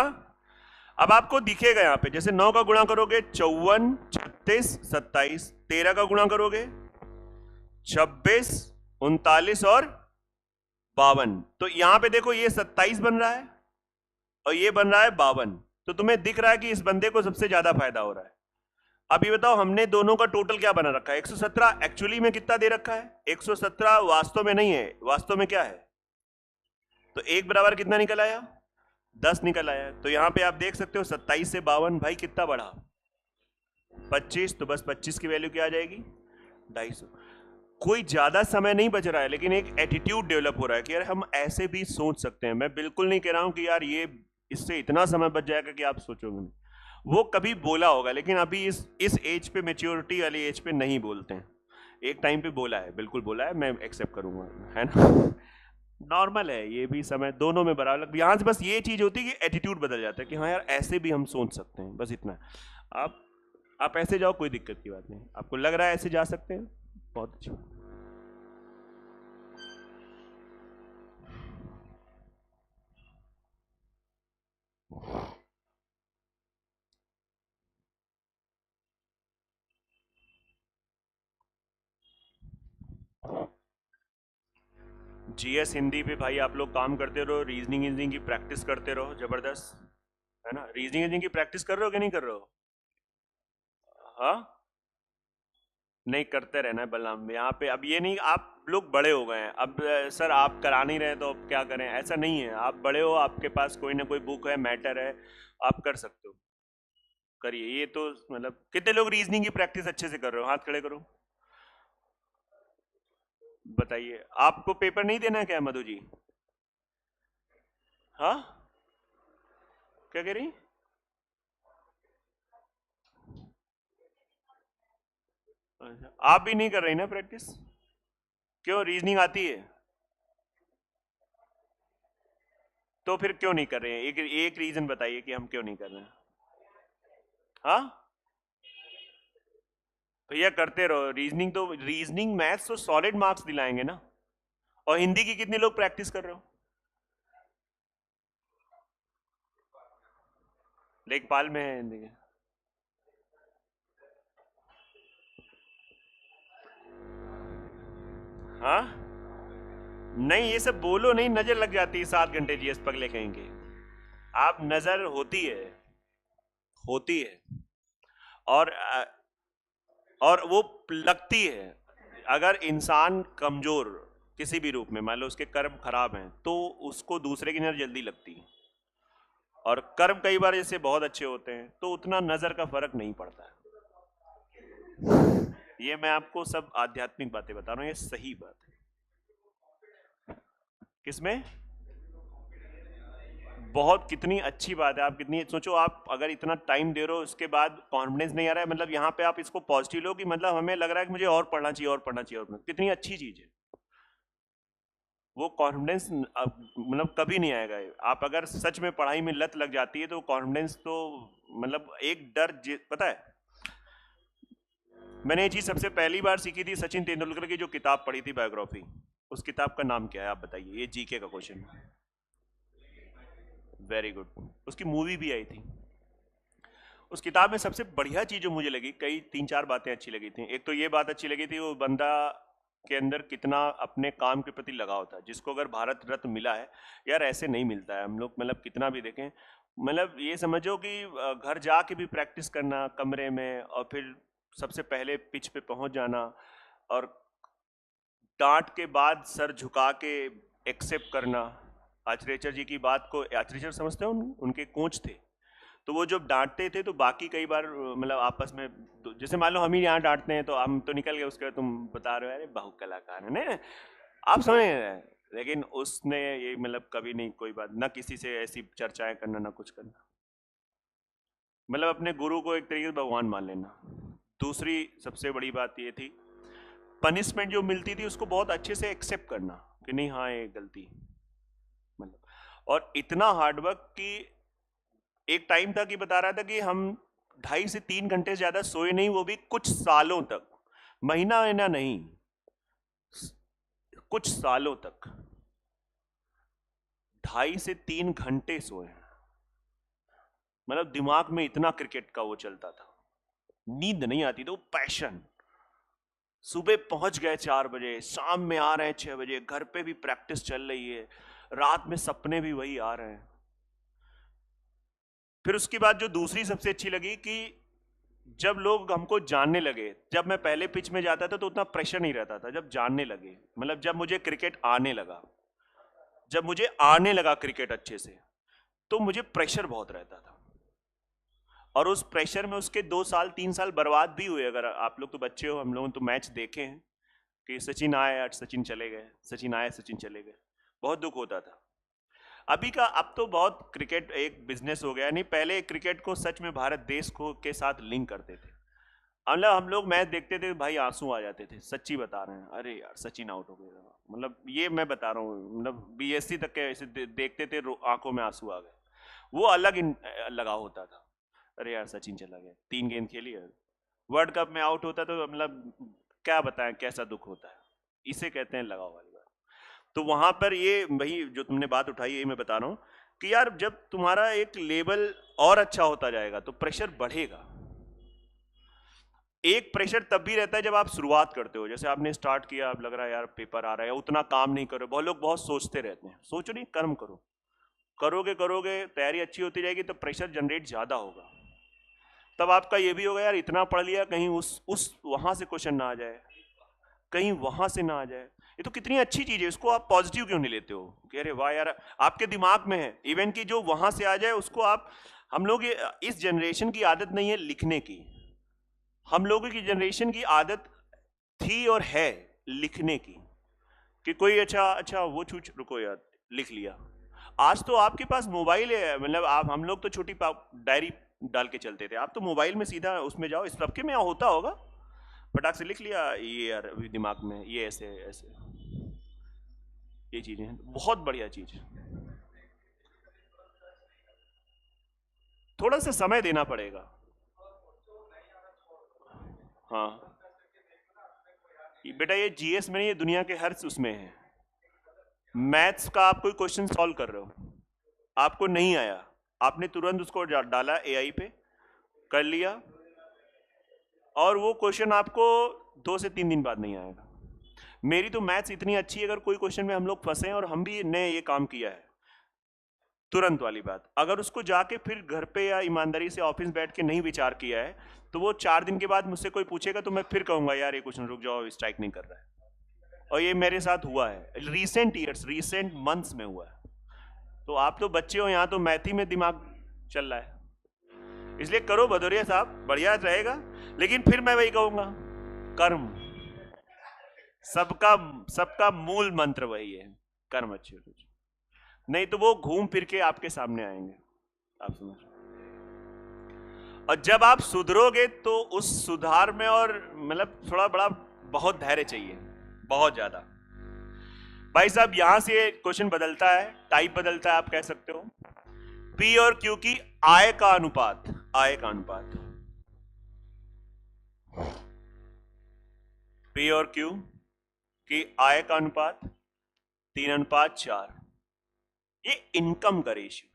अब आपको दिखेगा यहां पे, जैसे 9 का गुणा करोगे 54, 36, 27, 13 का गुणा करोगे 26, 39 और 52। तो यहां पे देखो ये 27 बन रहा है और ये बन रहा है 52। तो तुम्हें दिख रहा है कि इस बंदे को सबसे ज्यादा फायदा हो रहा है। अब ये बताओ हमने दोनों का टोटल क्या बना रखा है, 117 एक्चुअली में कितना दे रखा है, 117 वास्तव में नहीं है, वास्तव में क्या है। तो एक बराबर कितना निकल आया, 10 निकल आया। तो यहां पे आप देख सकते हो 27 से 52 भाई कितना बढ़ा, 25। तो बस 25 की वैल्यू क्या आ जाएगी, 250। कोई ज्यादा समय नहीं बच रहा है, लेकिन एक एटीट्यूड डेवलप हो रहा है कि यार हम ऐसे भी सोच सकते हैं। मैं बिल्कुल नहीं कह रहा हूं कि यार ये इससे इतना समय बच जाएगा कि आप सोचोगे नहीं, वो कभी बोला होगा, लेकिन अभी इस एज पे, मेच्योरिटी वाली एज पे नहीं बोलते हैं। एक टाइम पे बोला है, बिल्कुल बोला है, मैं एक्सेप्ट करूंगा, है ना। नॉर्मल है ये भी, समय दोनों में बराबर। यहां से बस ये चीज होती है कि एटीट्यूड बदल जाता है कि हाँ यार ऐसे भी हम सोच सकते हैं, बस इतना। आप आप ऐसे जाओ, कोई दिक्कत की बात नहीं, आपको लग रहा है ऐसे जा सकते हैं, बहुत अच्छा। जीएस हिंदी पे भाई आप लोग काम करते रहो, रीजनिंग की प्रैक्टिस करते रहो जबरदस्त, है ना। रीजनिंग की प्रैक्टिस कर रहे हो कि नहीं कर रहे हो। हाँ नहीं, करते रहना है बलराम यहाँ पे। अब ये नहीं, आप लोग बड़े हो गए हैं अब, सर आप करा नहीं रहे तो अब क्या करें, ऐसा नहीं है। आप बड़े हो, आपके पास कोई ना कोई बुक है, मैटर है, आप कर सकते हो, करिए। ये तो मतलब कितने लोग रीजनिंग की प्रैक्टिस अच्छे से कर रहे हो, हाथ खड़े करो, बताइए। आपको पेपर नहीं देना है क्या मधु जी। हाँ क्या कह रही, अच्छा, आप भी नहीं कर रही ना प्रैक्टिस, क्यों, रीजनिंग आती है तो फिर क्यों नहीं कर रहे हैं, एक रीजन बताइए कि हम क्यों नहीं कर रहे हैं। हाँ भैया करते रहो रीजनिंग, तो रीजनिंग मैथ्स तो सॉलिड मार्क्स दिलाएंगे ना। और हिंदी की कितने लोग प्रैक्टिस कर रहे हो, लेखपाल में है हिंदी के। हाँ नहीं, ये सब बोलो नहीं, नजर लग जाती है 7 घंटे जीएस पगले कहेंगे। आप नजर होती है, होती है, और वो लगती है। अगर इंसान कमजोर किसी भी रूप में, मान लो उसके कर्म खराब हैं, तो उसको दूसरे की नजर जल्दी लगती है। और कर्म कई बार जैसे बहुत अच्छे होते हैं तो उतना नजर का फर्क नहीं पड़ता है। ये मैं आपको सब आध्यात्मिक बातें बता रहा हूँ, ये सही बात है। किसमें, बहुत, कितनी अच्छी बात है। आप कितनी सोचो, आप अगर इतना टाइम दे रहे हो उसके बाद कॉन्फिडेंस नहीं आ रहा है, मतलब यहाँ पे आप इसको पॉजिटिव लो कि मतलब हमें लग रहा है कि मुझे और पढ़ना चाहिए, और पढ़ना चाहिए, और पढ़ना, कितनी अच्छी चीज है। वो कॉन्फिडेंस मतलब कभी नहीं आएगा। आप अगर सच में पढ़ाई में लत लग जाती है तो कॉन्फिडेंस तो मतलब एक डर, पता है मैंने ये चीज सबसे पहली बार सीखी थी सचिन तेंदुलकर की जो किताब पढ़ी थी बायोग्राफी। उस किताब का नाम क्या है आप बताइए, ये जीके का क्वेश्चन। Very good. उसकी मूवी भी आई थी। उस किताब में सबसे बढ़िया चीज जो मुझे लगी, कई 3-4 बातें अच्छी लगी थी। एक तो ये बात अच्छी लगी थी, वो बंदा के अंदर कितना अपने काम के प्रति लगाव था, जिसको अगर भारत रत्न मिला है, यार ऐसे नहीं मिलता है। हम लोग मतलब कितना भी देखें, मतलब ये समझो कि घर जाके भी प्रैक्टिस करना कमरे में, और फिर सबसे पहले पिच पे पहुंच जाना, और डांट के बाद सर झुका के एक्सेप्ट करना। आचरेकर जी की बात को, आचरेकर समझते हो, उनके कोच थे, तो वो जब डांटते थे तो बाकी कई बार मतलब आपस में, जैसे मान लो हम ही यहाँ डांटते हैं तो हम तो निकल गए, उसके बाद तुम बता रहे हो अरे बहु कलाकार है ना, आप समझ रहे हैं। लेकिन उसने ये मतलब कभी नहीं कोई बात, ना किसी से ऐसी चर्चाएं करना, ना कुछ करना, मतलब अपने गुरु को एक तरीके से भगवान मान लेना। दूसरी सबसे बड़ी बात ये थी, पनिशमेंट जो मिलती थी उसको बहुत अच्छे से एक्सेप्ट करना कि नहीं हाँ ये गलती, मतलब। और इतना हार्डवर्क कि एक टाइम था कि बता रहा था कि हम 2.5 से 3 घंटे से ज्यादा सोए नहीं, वो भी कुछ सालों तक, महीना महीना नहीं, कुछ सालों तक 2.5 से 3 घंटे सोए। मतलब दिमाग में इतना क्रिकेट का वो चलता था, नींद नहीं आती थी, वो पैशन। सुबह पहुंच गए 4 बजे, शाम में आ रहे हैं 6 बजे, घर पे भी प्रैक्टिस चल रही है, रात में सपने भी वही आ रहे हैं। फिर उसकी बात जो दूसरी सबसे अच्छी लगी कि जब लोग हमको जानने लगे, जब मैं पहले पिच में जाता था तो उतना प्रेशर नहीं रहता था, जब जानने लगे, मतलब जब मुझे क्रिकेट आने लगा, जब मुझे आने लगा क्रिकेट अच्छे से, तो मुझे प्रेशर बहुत रहता था। और उस प्रेशर में उसके 2 साल 3 साल बर्बाद भी हुए। अगर आप लोग तो बच्चे हो, हम लोगों तो मैच देखे हैं कि सचिन आए और सचिन चले गए, सचिन आए सचिन चले गए, बहुत दुख होता था। अभी का, अब तो बहुत क्रिकेट एक बिजनेस हो गया, नहीं पहले क्रिकेट को सच में भारत देश को के साथ लिंक करते थे। मतलब हम लोग मैच देखते थे भाई आंसू आ जाते थे, सच्ची बता रहे हैं, अरे यार सचिन आउट हो गया, मतलब ये मैं बता रहा हूँ, मतलब बीएससी तक के ऐसे देखते थे, आंखों में आंसू आ गए। वो अलग लगाव होता था, अरे यार सचिन चला गया, 3 गेंद खेली है, वर्ल्ड कप में आउट होता तो मतलब क्या बताएं कैसा दुख होता है, इसे कहते हैं लगाव वाली बात। तो वहां पर ये वही जो तुमने बात उठाई, ये मैं बता रहा हूं कि यार जब तुम्हारा एक लेवल और अच्छा होता जाएगा तो प्रेशर बढ़ेगा। एक प्रेशर तब भी रहता है जब आप शुरुआत करते हो, जैसे आपने स्टार्ट किया, अब लग रहा है यार पेपर आ रहा है, उतना काम नहीं करो। बहुत लोग बहुत सोचते रहते हैं, सोचो नहीं, कर्म करो, करोगे करोगे तैयारी अच्छी होती जाएगी तो प्रेशर जनरेट ज्यादा होगा। तब आपका ये भी होगा यार इतना पढ़ लिया, कहीं उस वहां से क्वेश्चन ना आ जाए, कहीं वहां से ना आ जाए। ये तो कितनी अच्छी चीज है, इसको आप पॉजिटिव क्यों नहीं लेते हो कि अरे वाह यार आपके दिमाग में है इवन की जो वहां से आ जाए उसको आप, हम लोग इस जनरेशन की आदत नहीं है लिखने की, हम लोगों की जनरेशन की आदत थी और है लिखने की, कि कोई अच्छा वो छूच रुको यार लिख लिया। आज तो आपके पास मोबाइल है, मतलब आप, हम लोग तो छोटी डायरी डाल के चलते थे, आप तो मोबाइल में सीधा उसमें जाओ, इस सबके में होता होगा, फटाक से लिख लिया, ये यार अभी दिमाग में ये ऐसे ऐसे, ये चीजें बहुत बढ़िया चीज। थोड़ा सा समय देना पड़ेगा। हाँ बेटा, ये जीएस में नहीं, ये दुनिया के हर उसमें है। मैथ्स का आप कोई क्वेश्चन सॉल्व कर रहे हो, आपको नहीं आया, आपने तुरंत उसको डाला एआई पे, कर लिया, और वो क्वेश्चन आपको 2 से 3 दिन बाद नहीं आएगा। मेरी तो मैथ्स इतनी अच्छी है, अगर कोई क्वेश्चन में हम लोग फंसे हैं, और हम भी ने ये काम किया है, तुरंत वाली बात, अगर उसको जाके फिर घर पे या ईमानदारी से ऑफिस बैठ के नहीं विचार किया है, तो वो 4 दिन के बाद मुझसे कोई पूछेगा तो मैं फिर कहूंगा यार ये क्वेश्चन रुक जाओ, स्ट्राइक नहीं कर रहा है। और ये मेरे साथ हुआ है, रिसेंट ईयर्स, रिसेंट मंथ्स में हुआ है। तो आप तो बच्चे हो, यहाँ तो मैथ ही में दिमाग चल रहा है, इसलिए करो भदौरिया साहब, बढ़िया रहेगा। लेकिन फिर मैं वही कहूंगा, कर्म, सबका सबका मूल मंत्र वही है, कर्म अच्छे हो, नहीं तो वो घूम फिर के आपके सामने आएंगे, आप समझ। और जब आप सुधरोगे तो उस सुधार में, और मतलब थोड़ा बड़ा बहुत धैर्य चाहिए, बहुत ज्यादा। भाई साहब यहां से क्वेश्चन बदलता है, टाइप बदलता है, आप कह सकते हो पी और क्यू की आय का अनुपात, आय का अनुपात, पी और क्यू की आय का अनुपात 3:4, ये इनकम का रेशियो।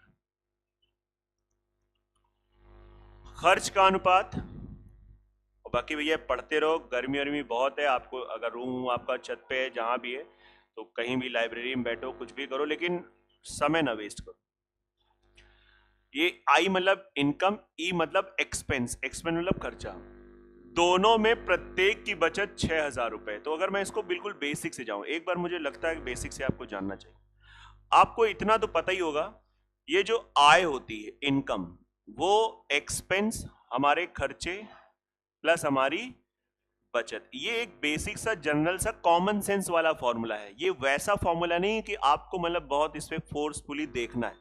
खर्च का अनुपात, और बाकी भैया पढ़ते रहो, गर्मी वर्मी बहुत है, आपको अगर रूम आपका छत पे है जहां भी है तो कहीं भी लाइब्रेरी में बैठो, कुछ भी करो, लेकिन समय ना वेस्ट करो। ये आई मतलब इनकम, ई मतलब एक्सपेंस, एक्सपेंस मतलब खर्चा, दोनों में प्रत्येक की बचत 6,000 रुपए। तो अगर मैं इसको बिल्कुल बेसिक से जाऊं, एक बार मुझे लगता है कि बेसिक से आपको जानना चाहिए। आपको इतना तो पता ही होगा, ये जो आय होती है इनकम, वो एक्सपेंस हमारे खर्चे प्लस हमारी बचत, ये एक बेसिक सा जनरल सा कॉमन सेंस वाला फॉर्मूला है। ये वैसा फॉर्मूला नहीं है कि आपको मतलब बहुत इस पे फोर्सफुली देखना है,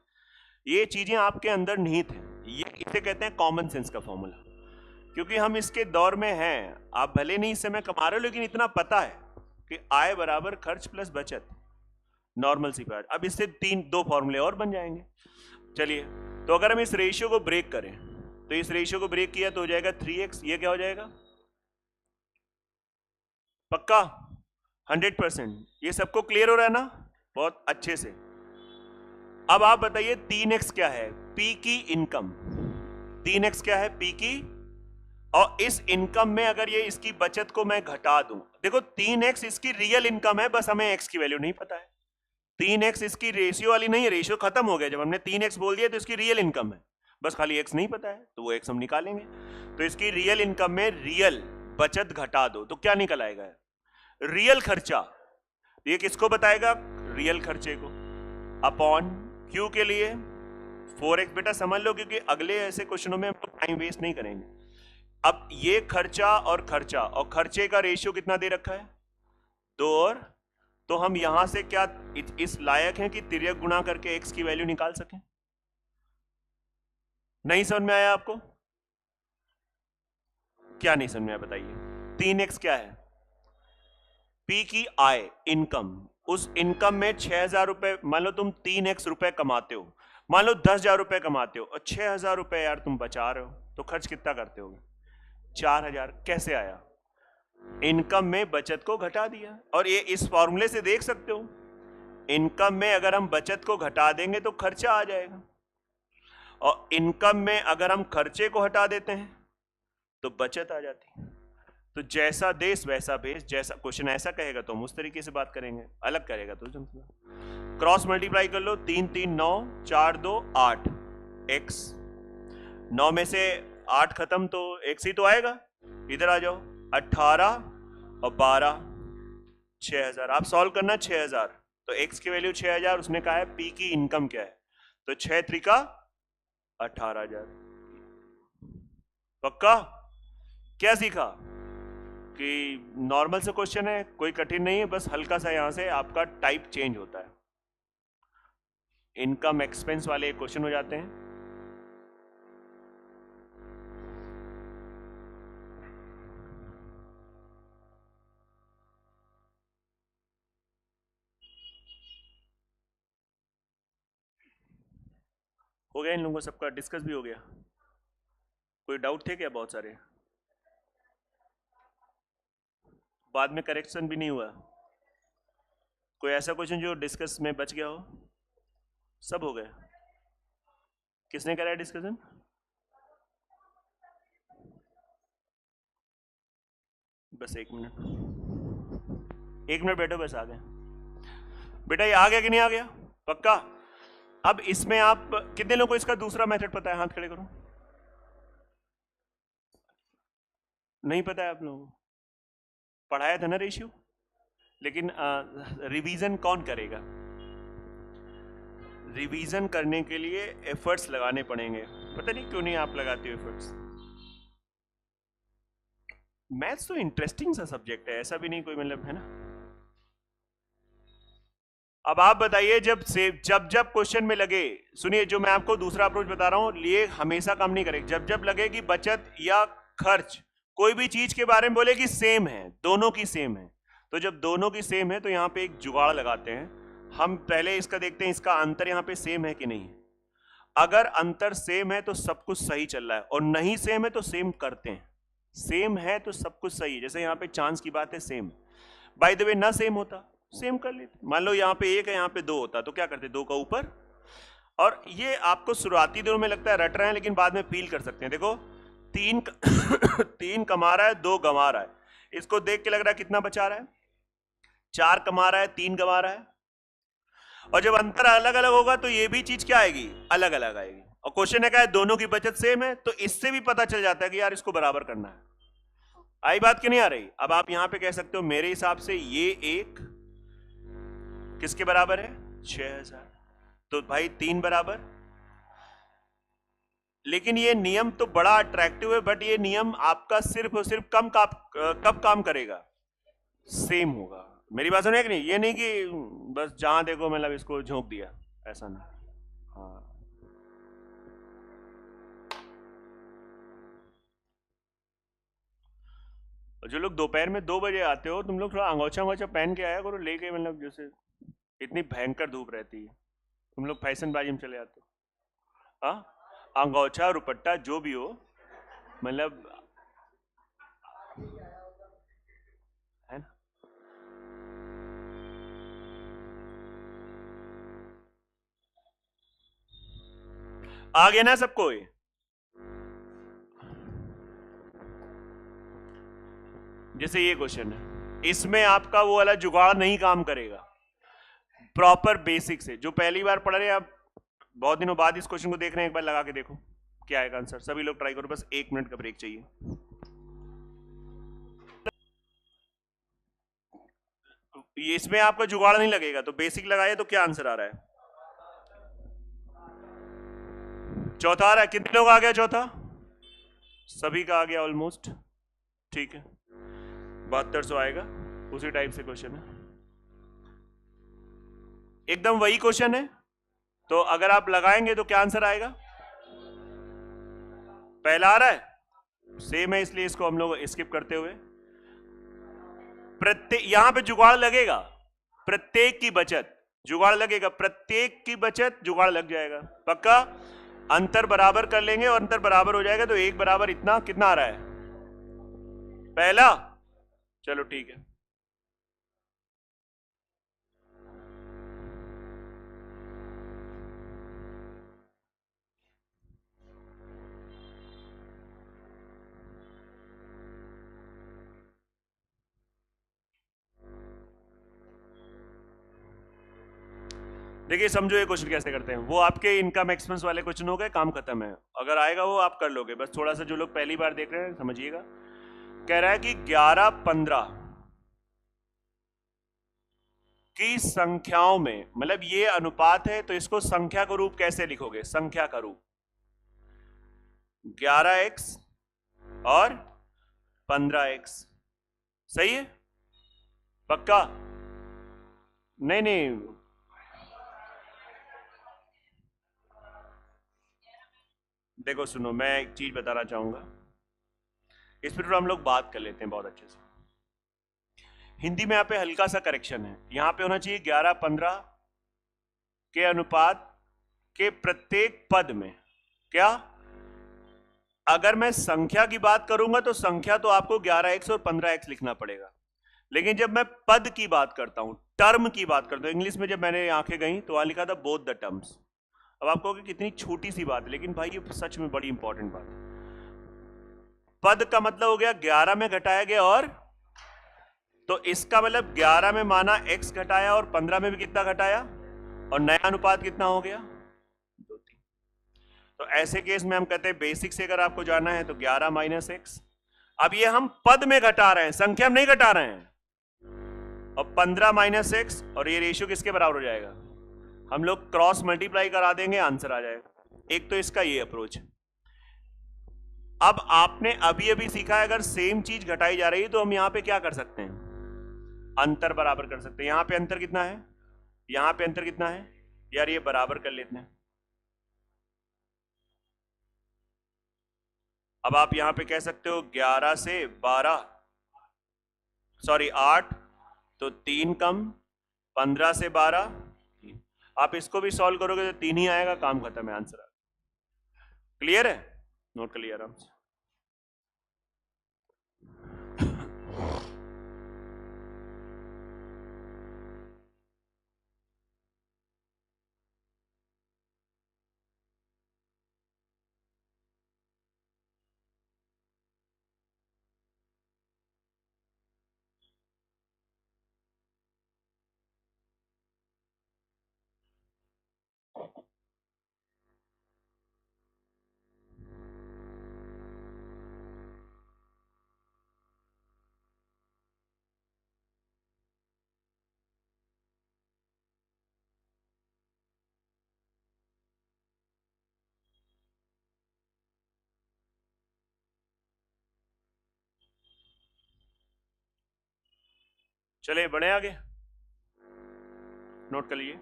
ये चीजें आपके अंदर निहित हैं, ये इसे कहते हैं कॉमन सेंस का फॉर्मूला। क्योंकि हम इसके दौर में हैं, आप भले नहीं इस समय कमा रहे हो, लेकिन इतना पता है कि आय बराबर खर्च प्लस बचत, नॉर्मल सी बात। अब इससे दो फॉर्मूले और बन जाएंगे। चलिए, तो अगर हम इस रेशियो को ब्रेक करें, तो इस रेशियो को ब्रेक किया तो हो जाएगा 3x, ये क्या हो जाएगा, पक्का 100%। ये सबको क्लियर हो रहा है ना, बहुत अच्छे से। अब आप बताइए 3x क्या है, P की इनकम, 3x क्या है, P की, और इस इनकम में अगर ये इसकी बचत को मैं घटा दूं, देखो 3x इसकी रियल इनकम है, बस हमें x की वैल्यू नहीं पता है। 3x इसकी रेशियो वाली नहीं है, रेशियो खत्म हो गया, जब हमने 3x बोल दिया तो इसकी रियल इनकम है, बस खाली x नहीं पता है, तो वो x हम निकालेंगे। तो इसकी रियल इनकम में रियल बचत घटा दो तो क्या निकल आएगा, रियल खर्चा। ये किसको बताएगा, रियल खर्चे को, अपॉन क्यू के लिए 4x, बेटा समझ लो, क्योंकि अगले ऐसे क्वेश्चनों में हम टाइम वेस्ट नहीं करेंगे। अब ये खर्चा और खर्चा, और खर्चे का रेशियो कितना दे रखा है, 2, और तो हम यहां से क्या इस लायक हैं कि तिर्यक गुणा करके x की वैल्यू निकाल सकें। नहीं समझ में आया आपको, क्या नहीं समझ में आया बताइए। 3x क्या है, P की आय इनकम, उस इनकम में 6,000 रुपए, मान लो तुम 3x रुपए कमाते हो, मान लो 10,000 रुपए कमाते हो, और 6,000 रुपए यार तुम बचा रहे हो, तो खर्च कितना करते हो, 4,000। कैसे आया, इनकम में बचत को घटा दिया। और ये इस फॉर्मूले से देख सकते हो, इनकम में अगर हम बचत को घटा देंगे तो खर्चा आ जाएगा, और इनकम में अगर हम खर्चे को हटा देते हैं तो बचत आ जाती है। तो जैसा देश वैसा भेष, जैसा क्वेश्चन ऐसा कहेगा तो हम उस तरीके से बात करेंगे, अलग करेगा तो क्रॉस मल्टीप्लाई कर लो, 3 3 9, 4 2 8, x 9 में से 8 खत्म तो x ही तो आएगा, इधर आ जाओ, 18 और 12 6,000। आप सॉल्व करना 6,000, तो x की वैल्यू 6,000, उसने कहा है P की इनकम क्या है, तो 6 3 18,000। पक्का, क्या सीखा कि नॉर्मल से क्वेश्चन है, कोई कठिन नहीं है, बस हल्का सा यहां से आपका टाइप चेंज होता है, इनकम एक्सपेंस वाले क्वेश्चन हो जाते हैं। हो गया इन लोगों को सबका, डिस्कस भी हो गया, कोई डाउट थे क्या, बहुत सारे, बाद में करेक्शन भी नहीं हुआ, कोई ऐसा क्वेश्चन जो डिस्कस में बच गया हो, सब हो गया। किसने कराया डिस्कशन, बस 1 मिनट बैठो, बस आ गया बेटा, ये आ गया कि नहीं आ गया, पक्का। अब इसमें आप कितने लोगों को इसका दूसरा मेथड पता है, हाथ खड़े करो, नहीं पता है आप लोगों को, पढ़ाया था ना रेशियो, लेकिन रिवीजन कौन करेगा, रिवीजन करने के लिए एफर्ट्स लगाने पड़ेंगे, पता नहीं क्यों नहीं आप लगाते हो एफर्ट्स। मैथ्स तो इंटरेस्टिंग सा सब्जेक्ट है, ऐसा भी नहीं कोई मतलब है ना। अब आप बताइए, जब क्वेश्चन में लगे, सुनिए जो मैं आपको दूसरा अप्रोच बता रहा हूं, लिए हमेशा काम नहीं करेगा, जब लगे कि बचत या खर्च कोई भी चीज के बारे में बोले कि सेम है, दोनों की सेम है, तो जब दोनों की सेम है तो यहाँ पे एक जुगाड़ लगाते हैं। हम पहले इसका देखते हैं इसका अंतर यहाँ पे सेम है कि नहीं। अगर अंतर सेम है तो सब कुछ सही चल रहा है, और नहीं सेम है तो सेम करते हैं। सेम है तो सब कुछ सही है, जैसे यहाँ पे चांस की बात है सेम। बाय द वे ना सेम होता सेम कर लेते। मान लो यहाँ पे 1 है यहाँ पे 2 होता तो क्या करते, 2 का ऊपर। और ये आपको शुरुआती दिनों में लगता है रट रहे हैं, लेकिन बाद में फील कर सकते हैं। देखो 3 कमा रहा है 2 गंवा रहा है, इसको देख के लग रहा है कितना बचा रहा है, 4 कमा रहा है 3 गंवा रहा है। और जब अंतर अलग अलग होगा तो ये भी चीज क्या आएगी, अलग अलग आएगी। और क्वेश्चन है क्या है, दोनों की बचत सेम है, तो इससे भी पता चल जाता है कि यार इसको बराबर करना है। आई बात क्यों नहीं आ रही। अब आप यहां पे कह सकते हो मेरे हिसाब से ये एक किसके बराबर है, 6000, तो भाई 3 बराबर। लेकिन ये नियम तो बड़ा अट्रैक्टिव है, बट ये नियम आपका सिर्फ और सिर्फ कब काम करेगा, सेम होगा। मेरी बात सुनिए कि नहीं, ये नहीं कि बस जहां देखो मतलब इसको झोंक दिया, ऐसा नहीं। हाँ जो लोग दोपहर में 2 बजे आते हो, तुम लोग थोड़ा अंगोछा अंगोछा पहन के आया करो लेके, मतलब जैसे इतनी भयंकर धूप रहती है, तुम लोग फैशनबाजी में चले आते हो। हाँ अंगोछा रुपट्टा जो भी हो, मतलब है ना। आ गया ना सबको ये। जैसे ये क्वेश्चन है, इसमें आपका वो वाला जुगाड़ नहीं काम करेगा, प्रॉपर बेसिक से जो पहली बार पढ़ रहे हैं, आप बहुत दिनों बाद इस क्वेश्चन को देख रहे हैं, एक बार लगा के देखो क्या आएगा आंसर। सभी लोग ट्राई करो, बस 1 मिनट का ब्रेक चाहिए। ये इसमें आपका जुगाड़ नहीं लगेगा, तो बेसिक लगाए तो क्या आंसर आ रहा है, चौथा आ रहा है। कितने लोग आ गया चौथा, सभी का आ गया ऑलमोस्ट, ठीक है। 7200 आएगा, उसी टाइप से क्वेश्चन है, एकदम वही क्वेश्चन है। तो अगर आप लगाएंगे तो क्या आंसर आएगा, पहला आ रहा है, सेम है इसलिए इसको हम लोग स्किप करते हुए। प्रत्येक यहां पे जुगाड़ लगेगा, प्रत्येक की बचत जुगाड़ लगेगा, प्रत्येक की बचत जुगाड़ लग जाएगा पक्का। अंतर बराबर कर लेंगे और अंतर बराबर हो जाएगा, तो 1 बराबर इतना कितना आ रहा है, पहला। चलो ठीक है। देखिए समझो ये क्वेश्चन कैसे करते हैं, वो आपके इनकम एक्सपेंस वाले क्वेश्चन हो गए, काम खत्म है। अगर आएगा वो आप कर लोगे, बस थोड़ा सा जो लोग पहली बार देख रहे हैं समझिएगा। कह रहा है कि 11-15 की संख्याओं में, मतलब ये अनुपात है तो इसको संख्या का रूप कैसे लिखोगे, संख्या का रूप 11x और 15x, सही है पक्का। नहीं नहीं, देखो सुनो, मैं एक चीज बताना चाहूंगा, इस पर हम लोग बात कर लेते हैं बहुत अच्छे से। हिंदी में यहाँ पे हल्का सा करेक्शन है, यहाँ पे होना चाहिए 11-15 के अनुपात के प्रत्येक पद में। क्या, अगर मैं संख्या की बात करूंगा तो संख्या तो आपको 11x और 15x लिखना पड़ेगा, लेकिन जब मैं पद की बात करता हूं, टर्म की बात करता हूं, इंग्लिश में जब मैंने आंखें गई तो वहां लिखा था बोथ द टर्म्स। अब आप कहोगे कितनी छोटी सी बात है, लेकिन भाई ये सच में बड़ी इंपॉर्टेंट बात है। पद का मतलब हो गया 11 में घटाया गया, और तो इसका मतलब 11 में माना x घटाया और 15 में भी कितना घटाया, और नया अनुपात कितना हो गया, 2-3। तो ऐसे केस में हम कहते हैं बेसिक से अगर आपको जाना है तो 11 माइनस एक्स। अब ये हम पद में घटा रहे हैं, संख्या में नहीं घटा रहे हैं। और 15 माइनस एक्स, और ये रेशियो किसके बराबर हो जाएगा, हम लोग क्रॉस मल्टीप्लाई करा देंगे, आंसर आ जाएगा। एक तो इसका ये अप्रोच है। अब आपने अभी अभी सीखा है, अगर सेम चीज घटाई जा रही है तो हम यहां पे क्या कर सकते हैं, अंतर बराबर कर सकते हैं। यहां पे अंतर कितना है, यहां पे अंतर कितना है यार, ये बराबर कर लेते हैं। अब आप यहां पे कह सकते हो 11 से 12, सॉरी 8 तो 3 कम 15 से 12 3। आप इसको भी सॉल्व करोगे तो 3 ही आएगा, काम खत्म है, आंसर। क्लियर है? नोट कर लिया आराम से। चले बढ़े आगे, नोट कर लीजिए।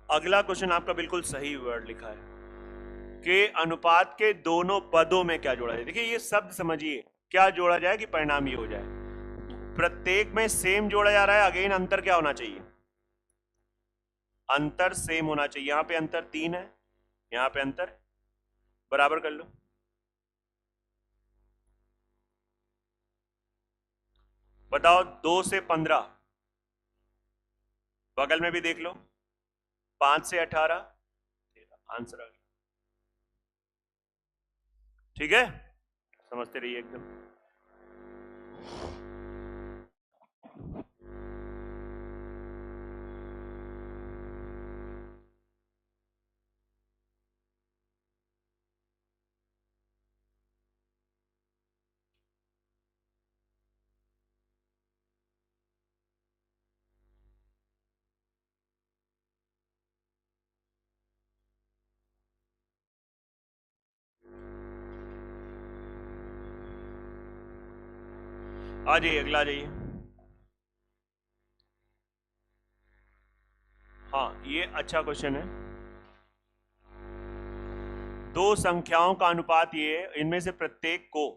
अगला क्वेश्चन आपका बिल्कुल सही वर्ड लिखा है कि अनुपात के दोनों पदों में क्या जोड़ा जाए। देखिए ये शब्द समझिए, क्या जोड़ा जाए कि परिणाम ये हो जाए। प्रत्येक में सेम जोड़ा जा रहा है, अगेन अंतर क्या होना चाहिए? अंतर सेम होना चाहिए। यहां पे अंतर 3 है, यहां पे अंतर बराबर कर लो। बताओ 2 से 15, बगल में भी देख लो, 5 से 18, आंसर आ गया। ठीक है, समझते रहिए एकदम। आ जाइए, अगला आ जाइए। हाँ ये अच्छा क्वेश्चन है। दो संख्याओं का अनुपात ये है, इनमें से प्रत्येक को,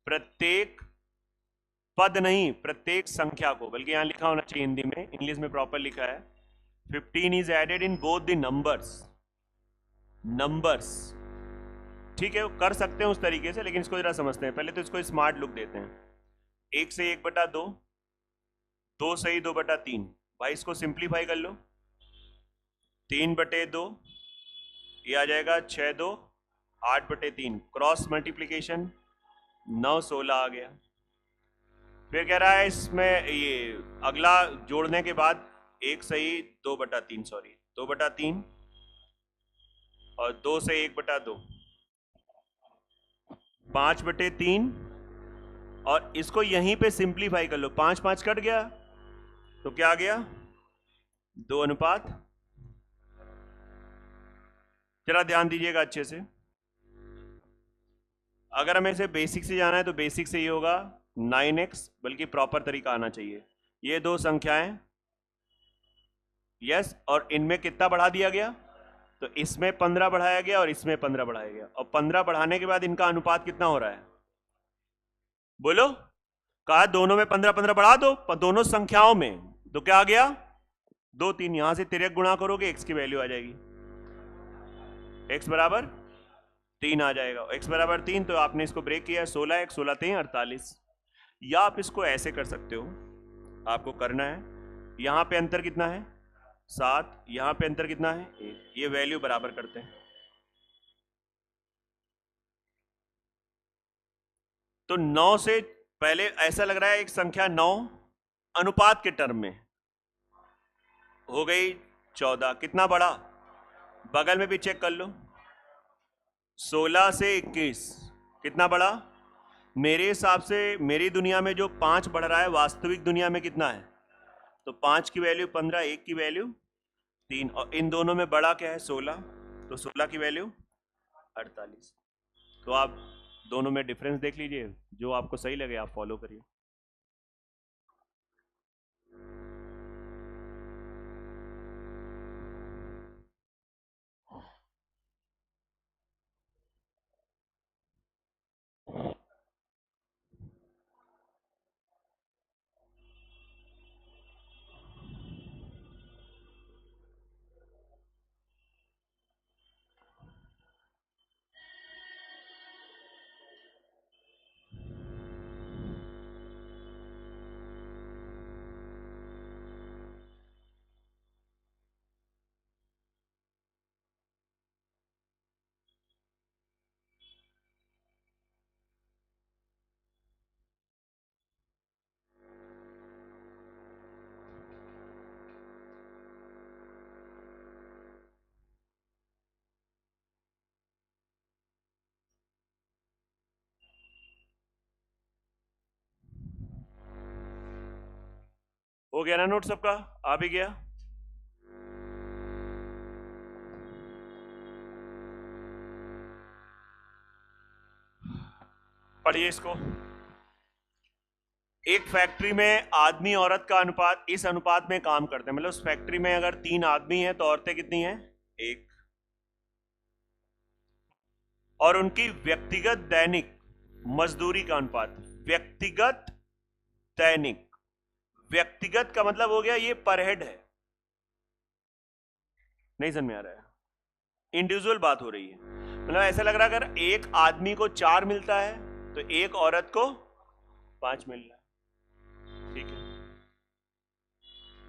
प्रत्येक पद नहीं, प्रत्येक संख्या को, बल्कि यहां लिखा होना चाहिए हिंदी में, इंग्लिश में प्रॉपर लिखा है 15 is added in both the numbers. ठीक है, कर सकते हैं उस तरीके से, लेकिन इसको जरा समझते हैं पहले। तो इसको स्मार्ट लुक देते हैं। 1 से 1/2, 2 से 2/3। भाई इसको सिंप्लीफाई कर लो, 3/2, ये आ जाएगा 6/2, 8/3। क्रॉस मल्टीप्लीकेशन 9 16 आ गया। फिर कह रहा है इसमें ये अगला जोड़ने के बाद 1 सही 2/3, सॉरी 2/3, और 2 से 1/2, 5/3। और इसको यहीं पे सिंप्लीफाई कर लो, 5 5 कट गया, तो क्या आ गया? 2 अनुपात। जरा ध्यान दीजिएगा अच्छे से। अगर हमें इसे बेसिक से जाना है तो बेसिक से ये होगा 9x, बल्कि प्रॉपर तरीका आना चाहिए। ये दो संख्याएं, यस, और इनमें कितना बढ़ा दिया गया? तो इसमें 15 बढ़ाया गया और इसमें 15 बढ़ाया गया, और 15 बढ़ाने के बाद इनका अनुपात कितना हो रहा है? बोलो। कहा दोनों में 15 15 बढ़ा दो, दोनों संख्याओं में, तो क्या आ गया? 2 3। यहां से तिरक गुणा करोगे x की वैल्यू आ जाएगी, x बराबर 3 आ जाएगा। x बराबर 3, तो आपने इसको ब्रेक किया, 16 1 16 3 48। या आप इसको ऐसे कर सकते हो, आपको करना है, यहां पे अंतर कितना है? 7, यहां पे अंतर कितना है? 1। ये वैल्यू बराबर करते हैं, तो 9 से पहले ऐसा लग रहा है एक संख्या 9 अनुपात के टर्म में, हो गई 14, कितना बढ़ा? बगल में भी चेक कर लो, 16 से 21 कितना बढ़ा? मेरे हिसाब से मेरी दुनिया में जो 5 बढ़ रहा है, वास्तविक दुनिया में कितना है? तो 5 की वैल्यू 15, 1 की वैल्यू 3, और इन दोनों में बड़ा क्या है? 16, तो 16 की वैल्यू 48। तो आप दोनों में डिफरेंस देख लीजिए, जो आपको सही लगे आप फॉलो करिए। हो गया ना नोट सबका? आ भी गया? पढ़िए इसको। एक फैक्ट्री में आदमी औरत का अनुपात इस अनुपात में काम करते हैं, मतलब उस फैक्ट्री में अगर 3 आदमी हैं तो औरतें कितनी हैं? 1। और उनकी व्यक्तिगत दैनिक मजदूरी का अनुपात, व्यक्तिगत दैनिक, व्यक्तिगत का मतलब हो गया ये पर हेड है, नहीं समझ में आ रहा है? इंडिविजुअल बात हो रही है, मतलब ऐसा लग रहा है अगर एक आदमी को 4 मिलता है तो एक औरत को 5 मिल रहा है, ठीक है?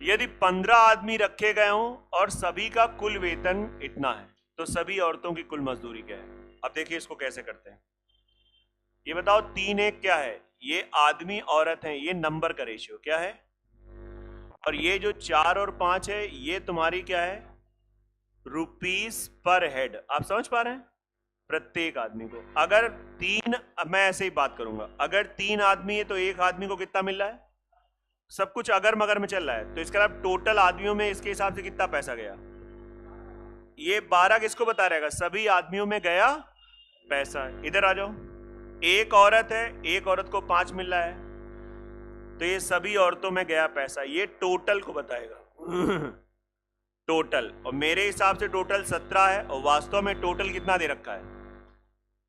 यदि 15 आदमी रखे गए हों और सभी का कुल वेतन इतना है, तो सभी औरतों की कुल मजदूरी क्या है? अब देखिए इसको कैसे करते हैं, ये बताओ 3 1 क्या है? ये आदमी औरत है, ये नंबर का रेशियो क्या है? और ये जो 4 और 5 है ये तुम्हारी क्या है? रुपीस पर हेड। आप समझ पा रहे हैं? प्रत्येक आदमी को अगर 3, अब मैं ऐसे ही बात करूंगा, अगर 3 आदमी है तो एक आदमी को कितना मिल रहा है? सब कुछ अगर मगर में चल रहा है, तो इसका मतलब टोटल आदमियों में इसके हिसाब से कितना पैसा गया? ये 12 किसको बता रहेगा? सभी आदमियों में गया पैसा। इधर आ जाओ, एक औरत है, एक औरत को 5 मिल रहा है, तो ये सभी औरतों में गया पैसा, ये टोटल को बताएगा। टोटल, और मेरे हिसाब से टोटल 17 है, और वास्तव में टोटल कितना दे रखा है?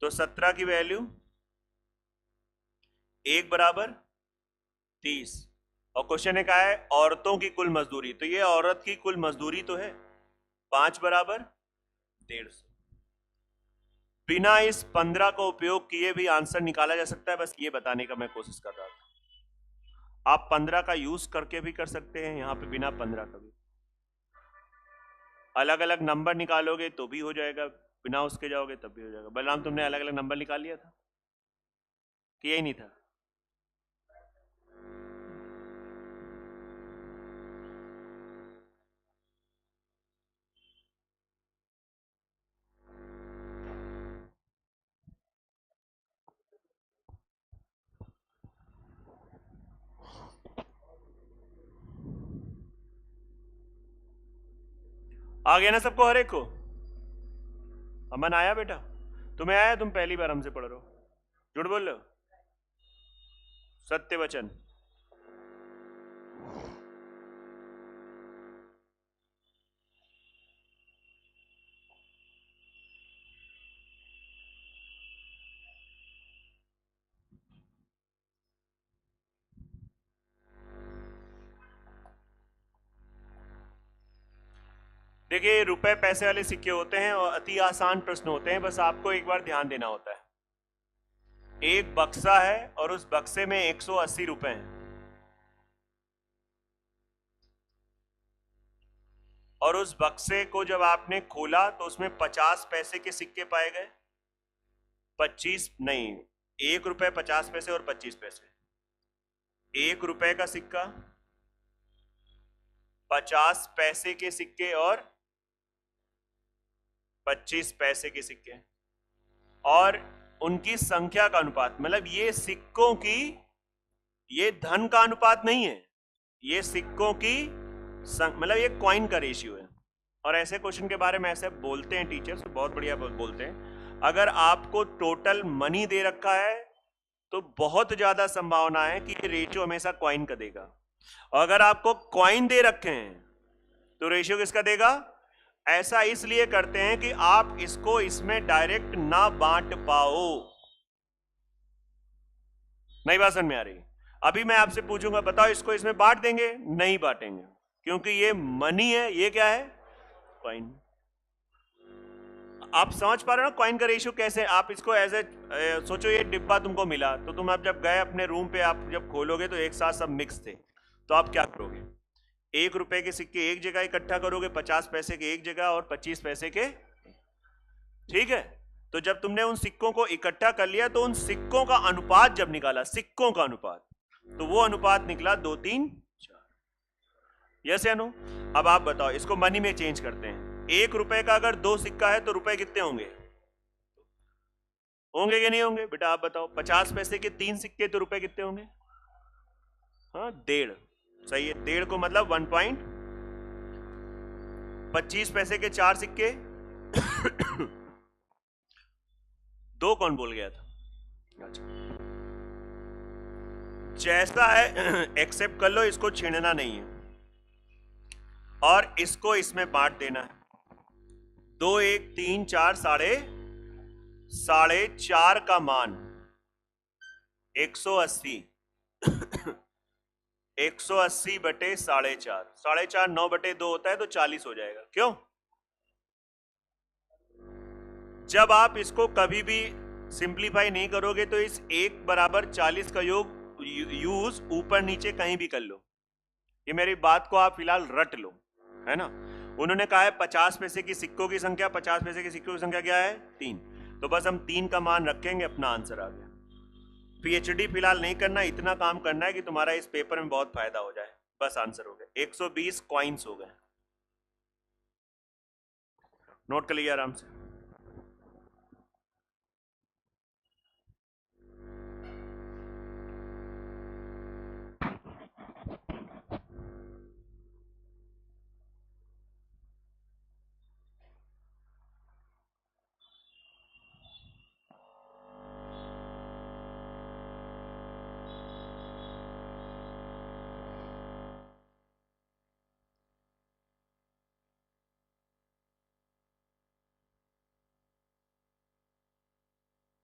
तो 17 की वैल्यू 1 बराबर 30, और क्वेश्चन ने कहा है औरतों की कुल मजदूरी, तो ये औरत की कुल मजदूरी तो है 5 बराबर 150। बिना इस 15 का उपयोग किए भी आंसर निकाला जा सकता है, बस ये बताने का मैं कोशिश कर रहा था। आप 15 का यूज करके भी कर सकते हैं यहां पे, बिना 15 का भी। अलग अलग नंबर निकालोगे तो भी हो जाएगा, बिना उसके जाओगे तब भी हो जाएगा। बलराम तुमने अलग अलग नंबर निकाल लिया था कि यही नहीं था? आ गया ना सबको, हर एक को? अमन आया बेटा? तुम्हें आया? तुम पहली बार हमसे पढ़ रहे हो, झूठ बोल रहे हो? सत्य वचन। देखिए रुपए पैसे वाले सिक्के होते हैं और अति आसान प्रश्न होते हैं, बस आपको एक बार ध्यान देना होता है। एक बक्सा है और उस बक्से में 180 रुपए हैं, और उस बक्से को जब आपने खोला तो उसमें 50 पैसे के सिक्के पाए गए। 25 नहीं, 1 रुपए 50 पैसे और 25 पैसे। 1 रुपए का सिक्का, 50 पैसे के सिक्के और 25 पैसे के सिक्के, और उनकी संख्या का अनुपात, मतलब ये सिक्कों की, ये धन का अनुपात नहीं है, ये सिक्कों की मतलब ये कॉइन का रेशियो है। और ऐसे क्वेश्चन के बारे में ऐसे बोलते हैं टीचर्स, बहुत बढ़िया बोलते हैं। अगर आपको टोटल मनी दे रखा है तो बहुत ज्यादा संभावना है कि ये रेशियो हमेशा कॉइन का देगा, और अगर आपको कॉइन दे रखे हैं तो रेशियो किसका देगा। ऐसा इसलिए करते हैं कि आप इसको इसमें डायरेक्ट ना बांट पाओ। नई बात समझ में आ रही। अभी मैं आपसे पूछूंगा बताओ इसको इसमें बांट देंगे, नहीं बांटेंगे, क्योंकि ये मनी है, ये क्या है, कॉइन। आप समझ पा रहे हो ना कॉइन का रेशियो कैसे। आप इसको एज ए सोचो, ये डिब्बा तुमको मिला, तो तुम आप जब गए अपने रूम पे, आप जब खोलोगे तो एक साथ सब मिक्स थे, तो आप क्या करोगे, 1 रुपए के सिक्के एक जगह इकट्ठा करोगे, 50 पैसे के एक जगह और 25 पैसे के, ठीक है। तो जब तुमने उन सिक्कों को इकट्ठा कर लिया तो उन सिक्कों का अनुपात जब निकाला, सिक्कों का अनुपात, तो वो अनुपात निकला 2 3 4। यस या नो। अब आप बताओ, इसको मनी में चेंज करते हैं। 1 रुपए का अगर 2 सिक्का है तो रुपए कितने होंगे, होंगे कि नहीं होंगे बेटा आप बताओ। 50 पैसे के 3 सिक्के तो रुपए कितने होंगे, हाँ 1.5, सही है। 1.5 को मतलब 1 पॉइंट। 25 पैसे के 4 सिक्के 2 कौन बोल गया था, अच्छा जैसा है एक्सेप्ट कर लो, इसको छीनना नहीं है और इसको इसमें बांट देना है। 2 1 3 4 साढ़े 4 का मान 180 180 बटे 4.5, 4.5 9 बटे 2 होता है तो 40 हो जाएगा। क्यों, जब आप इसको कभी भी सिंप्लीफाई नहीं करोगे तो इस 1 बराबर 40 का योग यूज ऊपर नीचे कहीं भी कर लो। ये मेरी बात को आप फिलहाल रट लो, है ना। उन्होंने कहा है 50 पैसे की सिक्कों की संख्या, 50 पैसे की सिक्कों की संख्या क्या है 3, तो बस हम 3 का मान रखेंगे, अपना आंसर आ गया। पीएचडी फिलहाल नहीं करना, इतना काम करना है कि तुम्हारा इस पेपर में बहुत फायदा हो जाए, बस आंसर हो गया। 120 कॉइन्स हो गए, नोट कर लिया आराम से।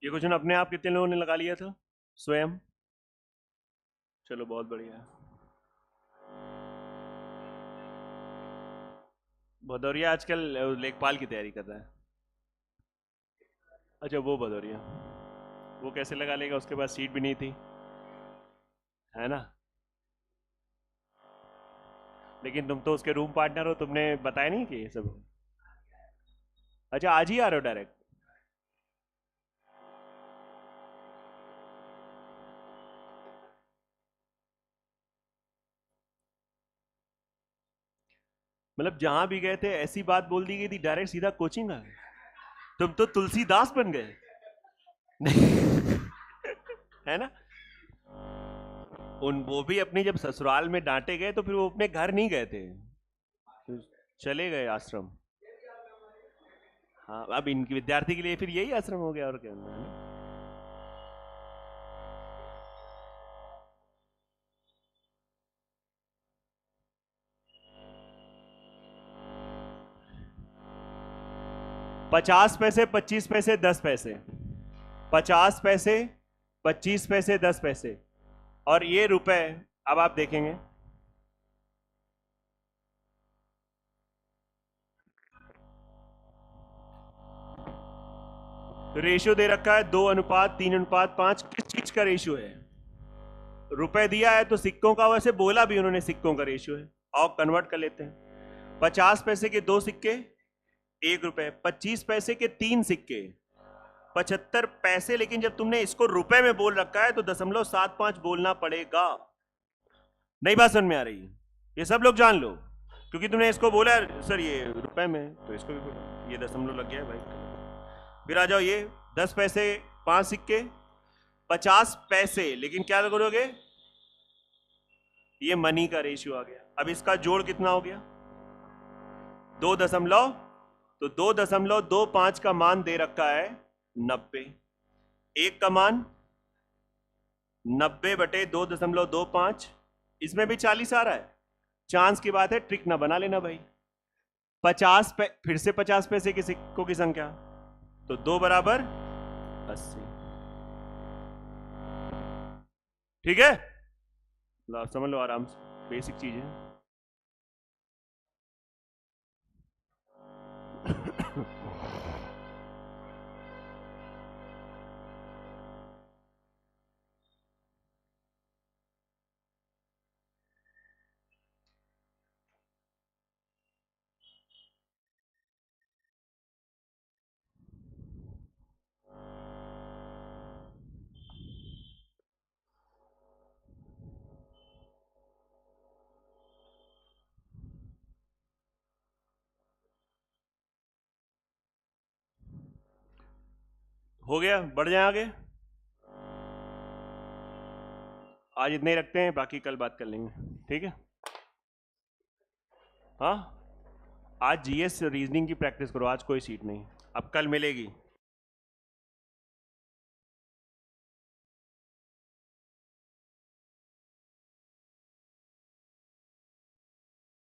ये क्वेश्चन अपने आप कितने लोगों ने लगा लिया था स्वयं, चलो बहुत बढ़िया। भदौरिया आजकल लेखपाल की तैयारी कर रहा है। अच्छा वो भदौरिया, वो कैसे लगा लेगा, उसके पास सीट भी नहीं थी, है ना। लेकिन तुम तो उसके रूम पार्टनर हो, तुमने बताया नहीं कि ये सब। अच्छा आज ही आ रहे हो डायरेक्ट, मतलब जहां भी गए थे ऐसी बात बोल दी गई थी, डायरेक्ट सीधा कोचिंग आ गए। तुम तो तुलसीदास बन गए है ना। उन वो भी अपने जब ससुराल में डांटे गए तो फिर वो अपने घर नहीं गए थे, तो चले गए आश्रम। हाँ अब इनकी विद्यार्थी के लिए फिर यही आश्रम हो गया और क्या, है ना? पचास पैसे 25 पैसे 10 पैसे, 50 पैसे 25 पैसे 10 पैसे, और ये रुपए। अब आप देखेंगे रेशियो दे रखा है 2:3:5। किस चीज का रेशियो है, रुपए दिया है तो सिक्कों का, वैसे बोला भी उन्होंने सिक्कों का रेशियो है। आओ कन्वर्ट कर लेते हैं। 50 पैसे के 2 सिक्के 1 रुपए, 25 पैसे के 3 सिक्के 75 पैसे। लेकिन जब तुमने इसको रुपए में बोल रखा है तो 0.75 बोलना पड़ेगा। नई बात समझ में आ रही है, ये सब लोग जान लो। क्योंकि तुमने इसको बोला सर ये रुपए में, तो इसको भी बोला ये दशमलव लग गया है भाई। फिर आ जाओ ये 10 पैसे 5 सिक्के 50 पैसे, लेकिन क्या करोगे, ये मनी का रेशियो आ गया। अब इसका जोड़ कितना हो गया 2 दशमलव, तो 2.25 का मान दे रखा है 90, एक का मान 90 बटे 2.25, इसमें भी 40 आ रहा है। चांस की बात है, ट्रिक ना बना लेना भाई। 50 फिर से 50 पैसे के सिक्कों की संख्या, तो 2 बराबर 80। ठीक है, समझ लो आराम से, बेसिक चीज है। हो गया, बढ़ जाए आगे। आज इतने ही रखते हैं, बाकी कल बात कर लेंगे, ठीक है। हाँ, आज जीएस रीजनिंग की प्रैक्टिस करो, आज कोई सीट नहीं, अब कल मिलेगी।